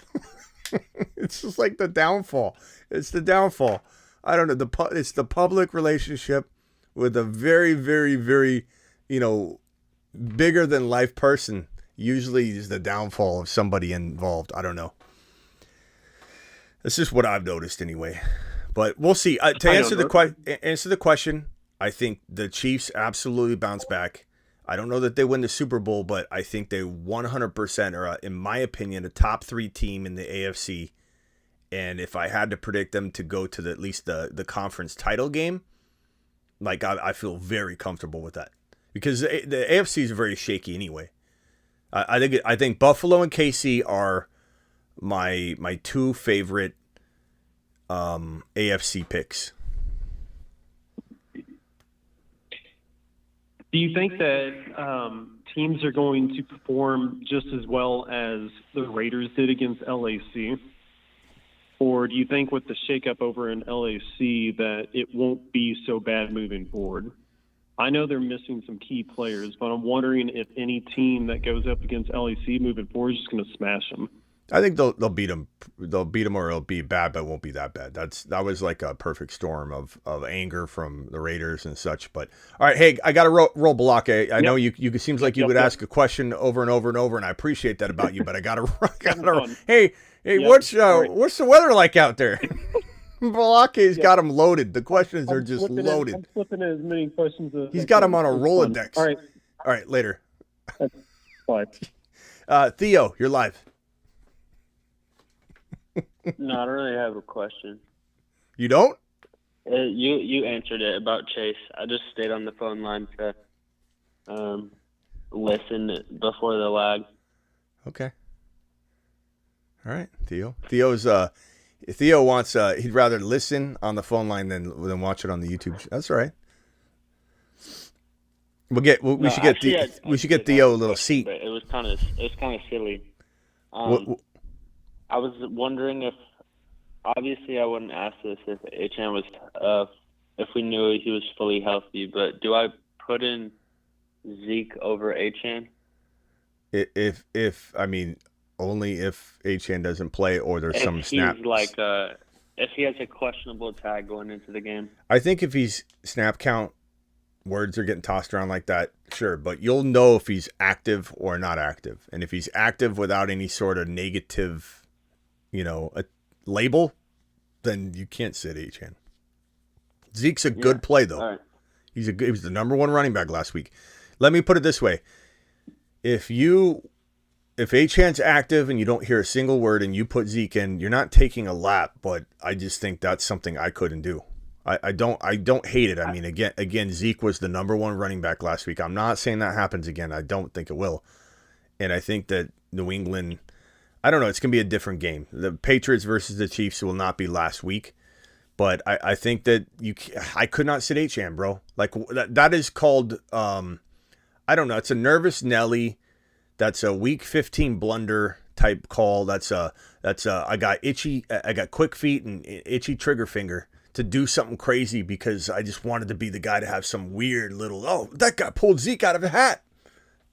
S1: It's just like the downfall. It's the downfall. I don't know. It's the public relationship with a very, very, very, bigger than life person. Usually is the downfall of somebody involved. I don't know. That's just what I've noticed anyway. But we'll see. To answer the question, I think the Chiefs absolutely bounce back. I don't know that they win the Super Bowl, but I think they 100% are, in my opinion, a top 3 team in the AFC. And if I had to predict them to go to at least the conference title game, like I feel very comfortable with that, because the AFC is very shaky anyway. I think Buffalo and KC are my 2 favorite AFC picks.
S17: Do you think that teams are going to perform just as well as the Raiders did against LAC? Or do you think with the shakeup over in LAC that it won't be so bad moving forward? I know they're missing some key players, but I'm wondering if any team that goes up against LAC moving forward is just going to smash them.
S1: I think they'll beat them. They'll beat them, or it'll be bad, but it won't be that bad. That was like a perfect storm of anger from the Raiders and such. But all right, hey, I got to roll block. I know you. It seems like you would ask a question over and over and over, and I appreciate that about you. But I got to. Hey, what's the weather like out there? Block's got them loaded. The questions are just loaded.
S17: I'm flipping as many questions as
S1: he's got them on a Rolodex.
S17: All
S1: right, later.
S17: Bye.
S1: Theo, you're live.
S16: No, I don't really have a question.
S1: You don't?
S16: You answered it about Chase. I just stayed on the phone line to listen before the lag.
S1: Okay. All right, Theo. Theo wants he'd rather listen on the phone line than watch it on the YouTube. That's all right. We should get Theo a little seat.
S16: It was kind of silly. I was wondering obviously I wouldn't ask this if Achan was, if we knew he was fully healthy, but do I put in Zeke over Achan?
S1: Only if Achan doesn't play or there's some snap.
S16: If he has a questionable tag going into the game.
S1: I think if he's snap count, words are getting tossed around like that, sure, but you'll know if he's active or not active. And if he's active without any sort of negative, a label, then you can't sit Achan. Zeke's a good play, though.
S16: Right.
S1: He was the number 1 running back last week. Let me put it this way. If Achan's active and you don't hear a single word and you put Zeke in, you're not taking a lap, but I just think that's something I couldn't do. I don't hate it. I mean, again, Zeke was the number 1 running back last week. I'm not saying that happens again. I don't think it will. And I think that New England, I don't know, it's going to be a different game. The Patriots versus the Chiefs will not be last week. But I think that I could not sit Achan, bro. Like, that is called, I don't know, it's a nervous Nelly. That's a week 15 blunder type call. I got quick feet and itchy trigger finger to do something crazy because I just wanted to be the guy to have some weird little, that guy pulled Zeke out of a hat.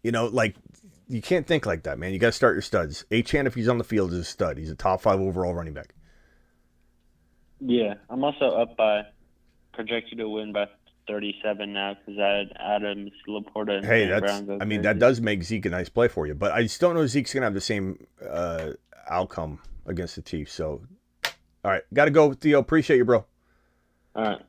S1: You can't think like that, man. You got to start your studs. Achan, if he's on the field, is a stud. He's a top 5 overall running back.
S16: Yeah, I'm also up by projected to win by 37 now because I had Adams, LaPorta, and
S1: Hey,
S16: Brown.
S1: that does make Zeke a nice play for you, but I just don't know if Zeke's gonna have the same outcome against the Chiefs. So, all right, got to go, Theo. Appreciate you, bro.
S16: All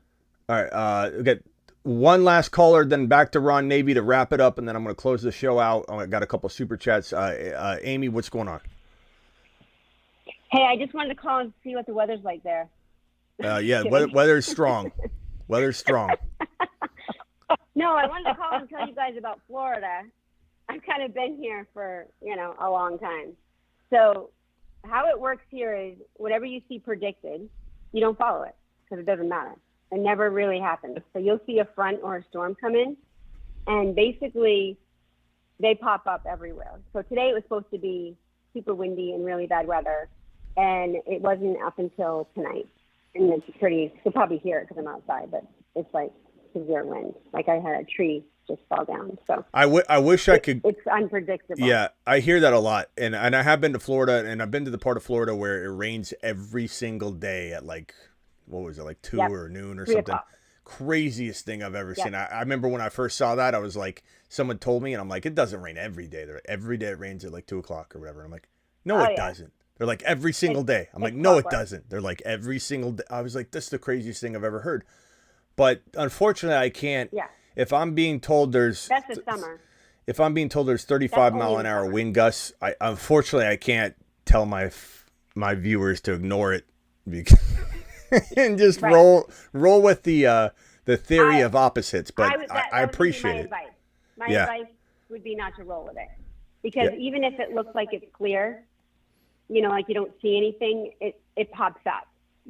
S16: right.
S1: We got one last caller, then back to Ron Navy to wrap it up, and then I'm gonna close the show out. I got a couple super chats. Amy, what's going on?
S18: Hey, I just wanted to call and see what the weather's like there.
S1: Yeah, weather's strong. Weather's strong.
S18: No, I wanted to call and tell you guys about Florida. I've kind of been here for, a long time. So how it works here is whatever you see predicted, you don't follow it because it doesn't matter. It never really happens. So you'll see a front or a storm come in, and basically they pop up everywhere. So today it was supposed to be super windy and really bad weather, and it wasn't up until tonight. And it's you'll probably hear it because I'm outside, but it's like severe wind. Like I had a tree just fall down. So
S1: I wish I could.
S18: It's unpredictable.
S1: Yeah, I hear that a lot, and I have been to Florida, and I've been to the part of Florida where it rains every single day at like 2 or noon or
S18: 3
S1: something.
S18: o'clock.
S1: Craziest thing I've ever seen. I remember when I first saw that, I was like, someone told me, and I'm like, it doesn't rain every day. Every day it rains at like 2 o'clock or whatever. And I'm like, no, it doesn't. They're like, every single day. I'm like, no, it doesn't. They're like, every single day. I was like, this is the craziest thing I've ever heard. But unfortunately, I can't.
S18: Yeah.
S1: If I'm being told
S18: That's the summer.
S1: if I'm being told there's 35-mile-an-hour wind gusts, unfortunately I can't tell my viewers to ignore it and just roll with the theory of opposites. But I appreciate it.
S18: My advice would be not to roll with it, because even if it looks like it's clear, like you don't see anything, it pops up.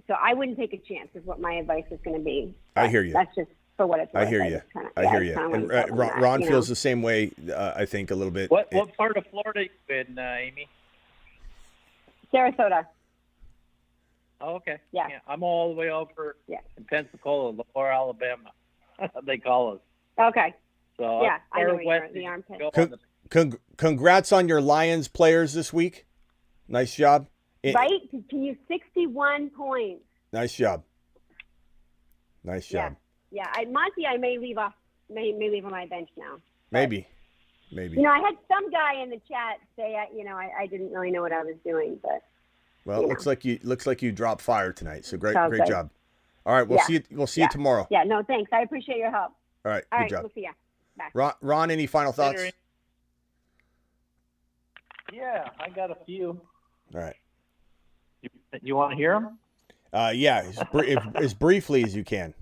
S18: So I wouldn't take a chance. Is what my advice is going to be.
S1: I hear you.
S18: That's just for what it's worth.
S1: I hear you. I hear you. And Ron feels the same way. I think a little bit.
S10: What part of Florida you in, Amy?
S18: Sarasota.
S10: Oh, okay.
S18: Yeah.
S10: I'm all the way over in Pensacola, Lower Alabama. They call us.
S18: Okay.
S10: So
S18: yeah, I know
S10: where
S18: the armpit.
S1: Congrats on your Lions players this week. Nice job.
S18: Right? Can you 61 points?
S1: Nice job. Nice job.
S18: Yeah. Monty, I may leave on my bench now.
S1: Maybe.
S18: I had some guy in the chat say, I didn't really know what I was doing, but.
S1: Well, it looks like you dropped fire tonight. So great
S18: good.
S1: job. All right, we'll see you tomorrow.
S18: Yeah, no, thanks. I appreciate your help.
S1: All right, good job.
S18: We'll see ya. Bye.
S1: Ron, any final thoughts?
S10: Yeah, I got a few.
S1: All right.
S10: You want to hear them?
S1: Yeah, as briefly as you can.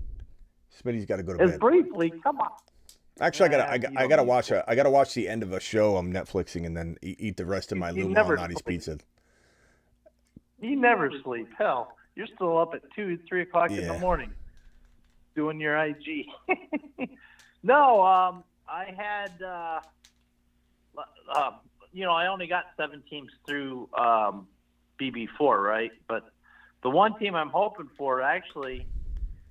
S1: Smitty's got to go to bed.
S10: As briefly, come on.
S1: Actually, I gotta watch the end of a show I'm Netflixing and then eat the rest of my Lou Malnati's pizza.
S10: You never sleep. Hell, you're still up at 2, 3 o'clock in the morning doing your IG. No, I had, I only got 7 teams through BB4, right? But the one team I'm hoping for, actually,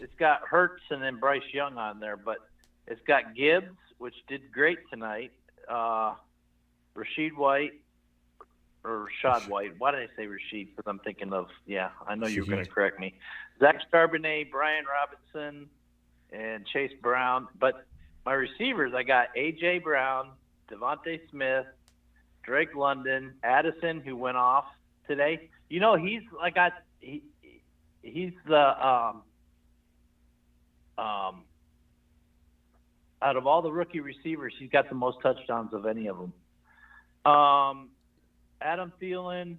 S10: it's got Hurts and then Bryce Young on there, but it's got Gibbs, which did great tonight, Rashad White. Why did I say Rashid? Because I'm thinking of, I know you were going to correct me. Zach Charbonnet, Brian Robinson, and Chase Brown. But my receivers, I got A.J. Brown, Devontae Smith, Drake London, Addison, who went off today. He's the out of all the rookie receivers, he's got the most touchdowns of any of them. Adam Thielen,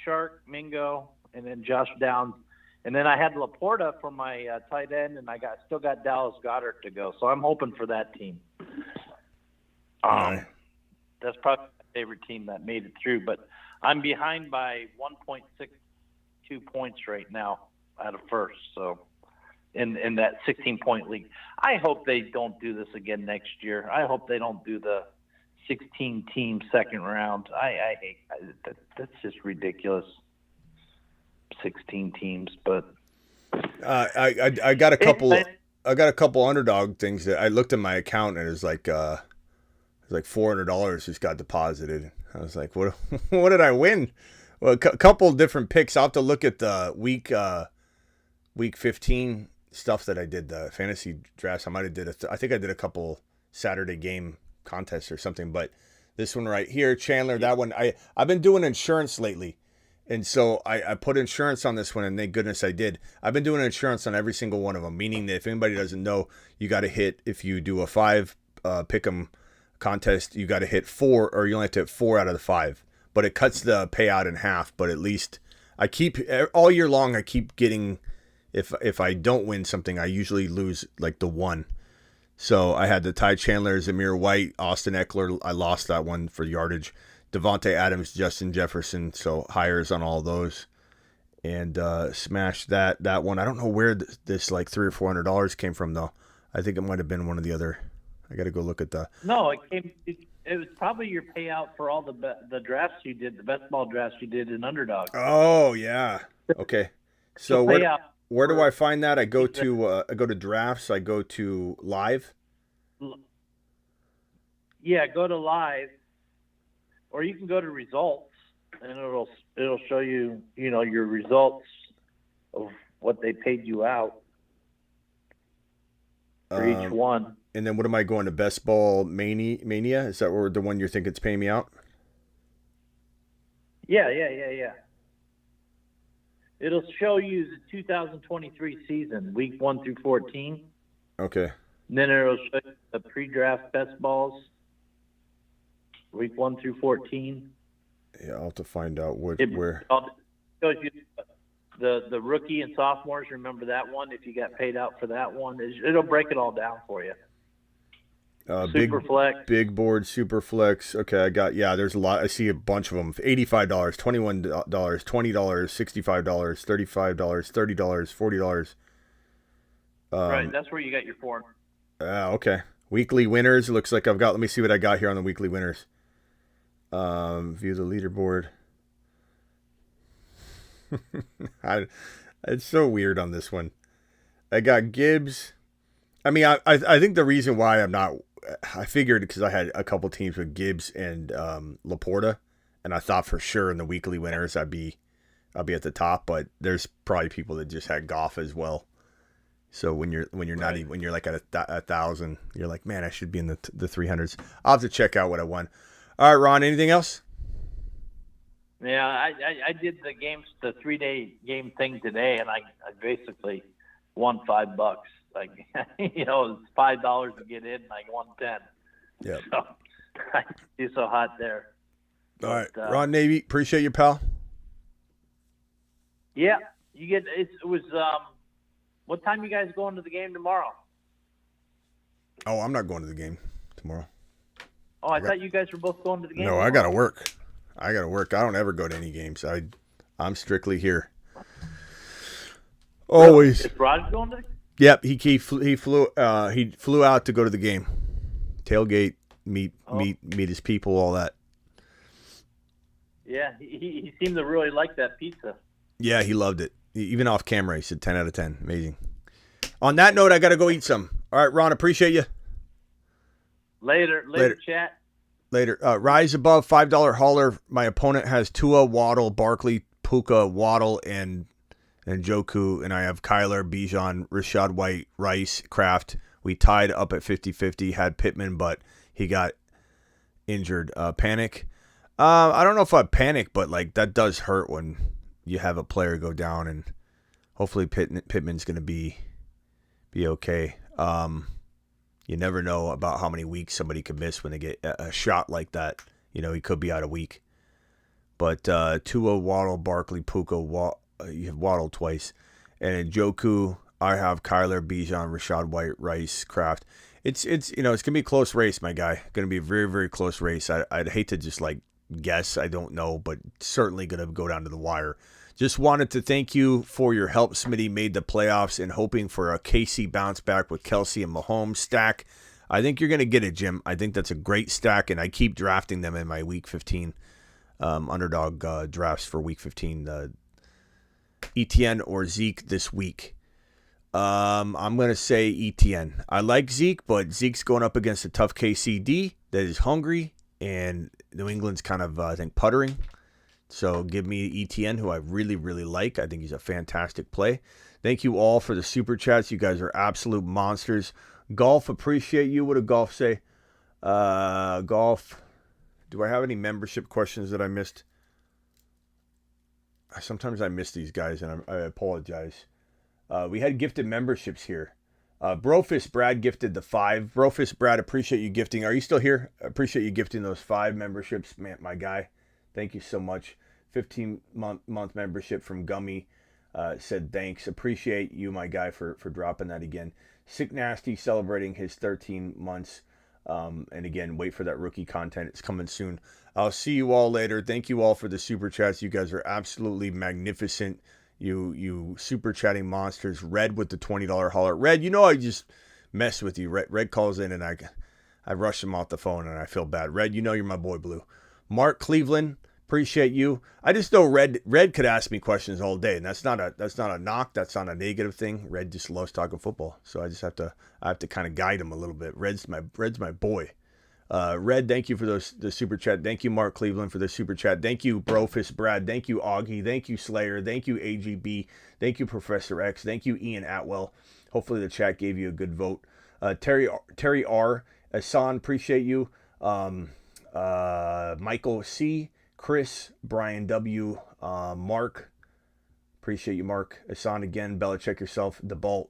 S10: Shark, Mingo, and then Josh Downs. And then I had LaPorta for my tight end, and I still got Dallas Goedert to go. So I'm hoping for that team. That's probably my favorite team that made it through. But I'm behind by 1.62 points right now out of first. So in that 16-point league. I hope they don't do this again next year. I hope they don't do the 16-team second round. I hate that. That's just ridiculous. 16 teams, but
S1: I got a couple. I got a couple underdog things that I looked at my account and it was like $400 just got deposited. I was like, what did I win? Well, a couple different picks. I'll have to look at the week 15 stuff that I did, the fantasy drafts. I might have I think I did a couple Saturday game contests or something, but this one right here, Chandler, that one, I've been doing insurance lately. And so I put insurance on this one, and thank goodness I did. I've been doing insurance on every single one of them, meaning that if anybody doesn't know, you got to hit, if you do a 5 pick'em contest, you got to hit 4, or you only have to hit 4 out of the 5. But it cuts the payout in half. But at least I keep, all year long, I keep getting, if I don't win something, I usually lose like the 1. So I had the Ty Chandler, Jahmyr White, Austin Eckler. I lost that one for yardage. Devontae Adams, Justin Jefferson. So hires on all those. And smashed that one. I don't know where this like $300 or $400 came from, though. I think it might have been one of the other. I got to go look at the.
S10: No, it was probably your payout for all the drafts you did, the best ball drafts you did in Underdog.
S1: Oh, yeah. Okay. So where do I find that? I go to drafts. I go to live.
S10: Yeah, go to live, or you can go to results, and it'll show you your results of what they paid you out for each one.
S1: And then what am I going to? Best Ball Mania? Is that the one you're thinking it's paying me out?
S10: Yeah. It'll show you the 2023 season, week 1 through 14.
S1: Okay.
S10: And then it'll show you the pre-draft best balls. week 1 through 14.
S1: Yeah, I'll have to find out where.
S10: Shows you the rookie and sophomores. Remember that one? If you got paid out for that one, it'll break it all down for you. Super flex,
S1: big board, super flex. Okay, there's a lot. I see a bunch of them. $85, $21, $20, $65, $35, $30, $40.
S10: Right, that's where you got your form.
S1: Okay. Weekly winners. It looks like I've got. Let me see what I got here on the weekly winners. View the leaderboard. It's so weird on this one. I got Gibbs. I mean, I think the reason why I'm not. I figured because I had a couple teams with Gibbs and LaPorta, and I thought for sure in the weekly winners I'll be at the top. But there's probably people that just had Goff as well. So when you're not even, when you're like at 1,000, you're like, man, I should be in the 300s. I'll have to check out what I won. All right, Ron, anything else?
S10: Yeah, I did the 3-day game thing today, and I basically won $5. Like, it's $5 to get in, and I won 10.
S1: Yeah.
S10: So I do so hot there.
S1: All right, Ron Navy, appreciate you, pal.
S10: Yeah, it was. What time you guys going to the game tomorrow?
S1: Oh, I'm not going to the game tomorrow.
S10: Oh, I thought you guys were both going to the game.
S1: No, tomorrow. I got to work. I don't ever go to any games. I'm strictly here. Always.
S10: Is Rod going to?
S1: Yep, he flew out to go to the game. Tailgate, meet his people, all that.
S10: Yeah, he seemed to really like that pizza.
S1: Yeah, he loved it. Even off camera, he said 10 out of 10. Amazing. On that note, I got to go eat some. All right, Ron, appreciate you.
S10: Later, chat.
S1: Later. Rise above $5 hauler. My opponent has Tua, Waddle, Barkley, Puka, Waddle, and Joku, and I have Kyler, Bijan, Rashad White, Rice, Kraft. We tied up at 50-50, had Pittman, but he got injured. Panic. I don't know if I panic, but like that does hurt when you have a player go down, and hopefully Pittman's going to be okay. You never know about how many weeks somebody could miss when they get a shot like that. He could be out a week. But Tua, Waddle, Barkley, Puka, you have Waddle twice. And in Joku, I have Kyler, Bijan, Rashad White, Rice, Kraft. It's going to be a close race, my guy. Going to be a very, very close race. I'd hate to just like guess. I don't know, but certainly going to go down to the wire. Just wanted to thank you for your help. Smitty made the playoffs and hoping for a KC bounce back with Kelsey and Mahomes stack. I think you're going to get it, Jim. I think that's a great stack, and I keep drafting them in my Week 15 underdog drafts for Week 15. ETN or Zeke this week. I'm going to say ETN. I like Zeke, but Zeke's going up against a tough KCD that is hungry, and New England's kind of, I think, puttering. So give me ETN, who I really, really like. I think he's a fantastic play. Thank you all for the super chats. You guys are absolute monsters. Golf, appreciate you. What did Golf say? Golf, do I have any membership questions that I missed? Sometimes I miss these guys, and I apologize. We had gifted memberships here. Brofist Brad gifted the 5. Brofist Brad, appreciate you gifting. Are you still here? Appreciate you gifting those 5 memberships, man, my guy. Thank you so much. 15-month membership from Gummy said thanks. Appreciate you, my guy, for dropping that again. Sick Nasty celebrating his 13 months. And again, wait for that rookie content. It's coming soon. I'll see you all later. Thank you all for the super chats. You guys are absolutely magnificent. You super chatting monsters. Red with the $20 hauler. Red, I just mess with you. Red calls in and I rush him off the phone and I feel bad. Red, you're my boy Blue. Mark Cleveland, appreciate you. I just know Red could ask me questions all day, and that's not a knock. That's not a negative thing. Red just loves talking football, so I have to kind of guide him a little bit. Red's my boy. Red, thank you for the super chat. Thank you, Mark Cleveland, for the super chat. Thank you, Brofist Brad. Thank you, Augie. Thank you, Slayer. Thank you, AGB. Thank you, Professor X. Thank you, Ian Atwell. Hopefully the chat gave you a good vote. Terry R. Asan, appreciate you. Michael C, Chris, Brian W, Mark, appreciate you, Mark. Asan again, Belichick yourself, DeBalt,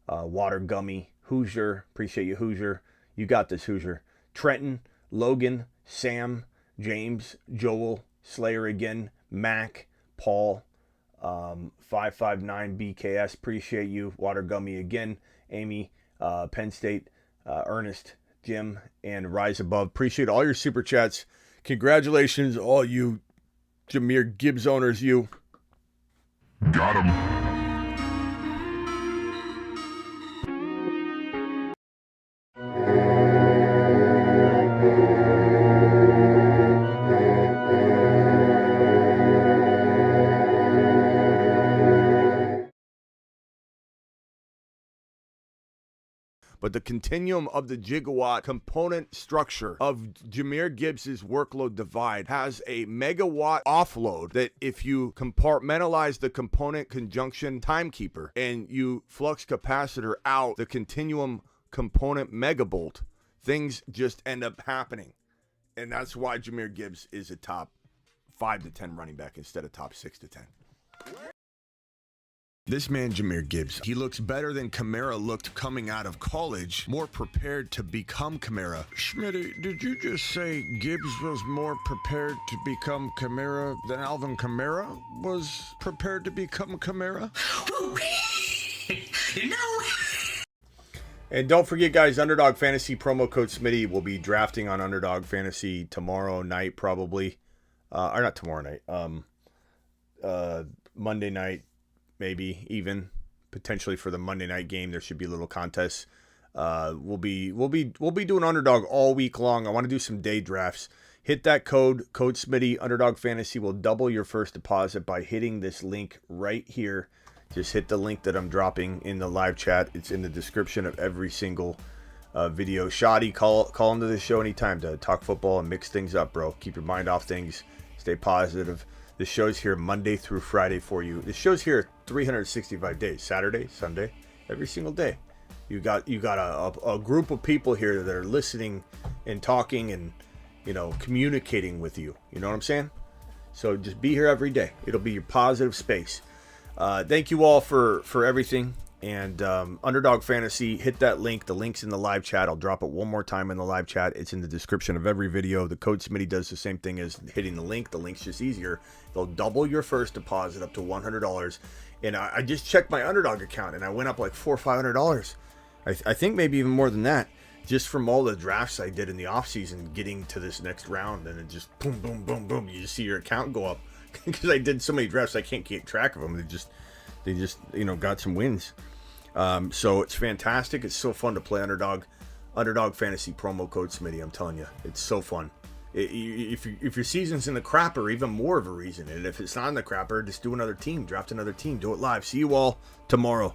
S1: Water Gummy, Hoosier, appreciate you, Hoosier. You got this, Hoosier. Trenton, Logan, Sam, James, Joel, Slayer again, Mac, Paul, 559 BKS, appreciate you. Water Gummy again, Amy, Penn State, Ernest, Jim, and Rise Above. Appreciate all your super chats. Congratulations, all you Jahmyr Gibbs owners, you.
S2: Got him.
S1: But the continuum of the gigawatt component structure of Jahmyr Gibbs' workload divide has a megawatt offload that if you compartmentalize the component conjunction timekeeper and you flux capacitor out the continuum component megabolt, things just end up happening. And that's why Jahmyr Gibbs is a top 5 to 10 running back instead of top 6 to 10. This man, Jahmyr Gibbs, he looks better than Kamara looked coming out of college, more prepared to become Kamara. Schmitty, did you just say Gibbs was more prepared to become Kamara than Alvin Kamara was prepared to become Kamara? No. And don't forget, guys, Underdog Fantasy promo code Smitty will be drafting on Underdog Fantasy tomorrow night, probably. Or not tomorrow night. Monday night. Maybe even potentially for the Monday night game, there should be a little contest. We'll be doing Underdog all week long. I want to do some day drafts. Hit that code Smitty. Underdog Fantasy will double your first deposit by hitting this link right here. Just hit the link that I'm dropping in the live chat. It's in the description of every single video. Shoddy, call into the show anytime to talk football and mix things up, bro. Keep your mind off things. Stay positive. This show's here Monday through Friday for you. This show's here 365 days, Saturday, Sunday, every single day. You got a group of people here that are listening and talking and, communicating with you. You know what I'm saying? So just be here every day. It'll be your positive space. Thank you all for everything. And Underdog Fantasy, hit that link. The link's in the live chat. I'll drop it one more time in the live chat. It's in the description of every video. The code Smitty does the same thing as hitting the link. The link's just easier. They'll double your first deposit up to $100. And I just checked my Underdog account, and I went up like $400 or $500. I think maybe even more than that, just from all the drafts I did in the offseason getting to this next round. And it just boom, boom, boom, boom. You just see your account go up. Because I did so many drafts, I can't keep track of them. They just got some wins. So it's fantastic. It's so fun to play Underdog Fantasy promo code Smitty. I'm telling you, it's so fun. If your season's in the crapper, even more of a reason. And if it's not in the crapper, just do another team, draft another team, do it live. See you all tomorrow.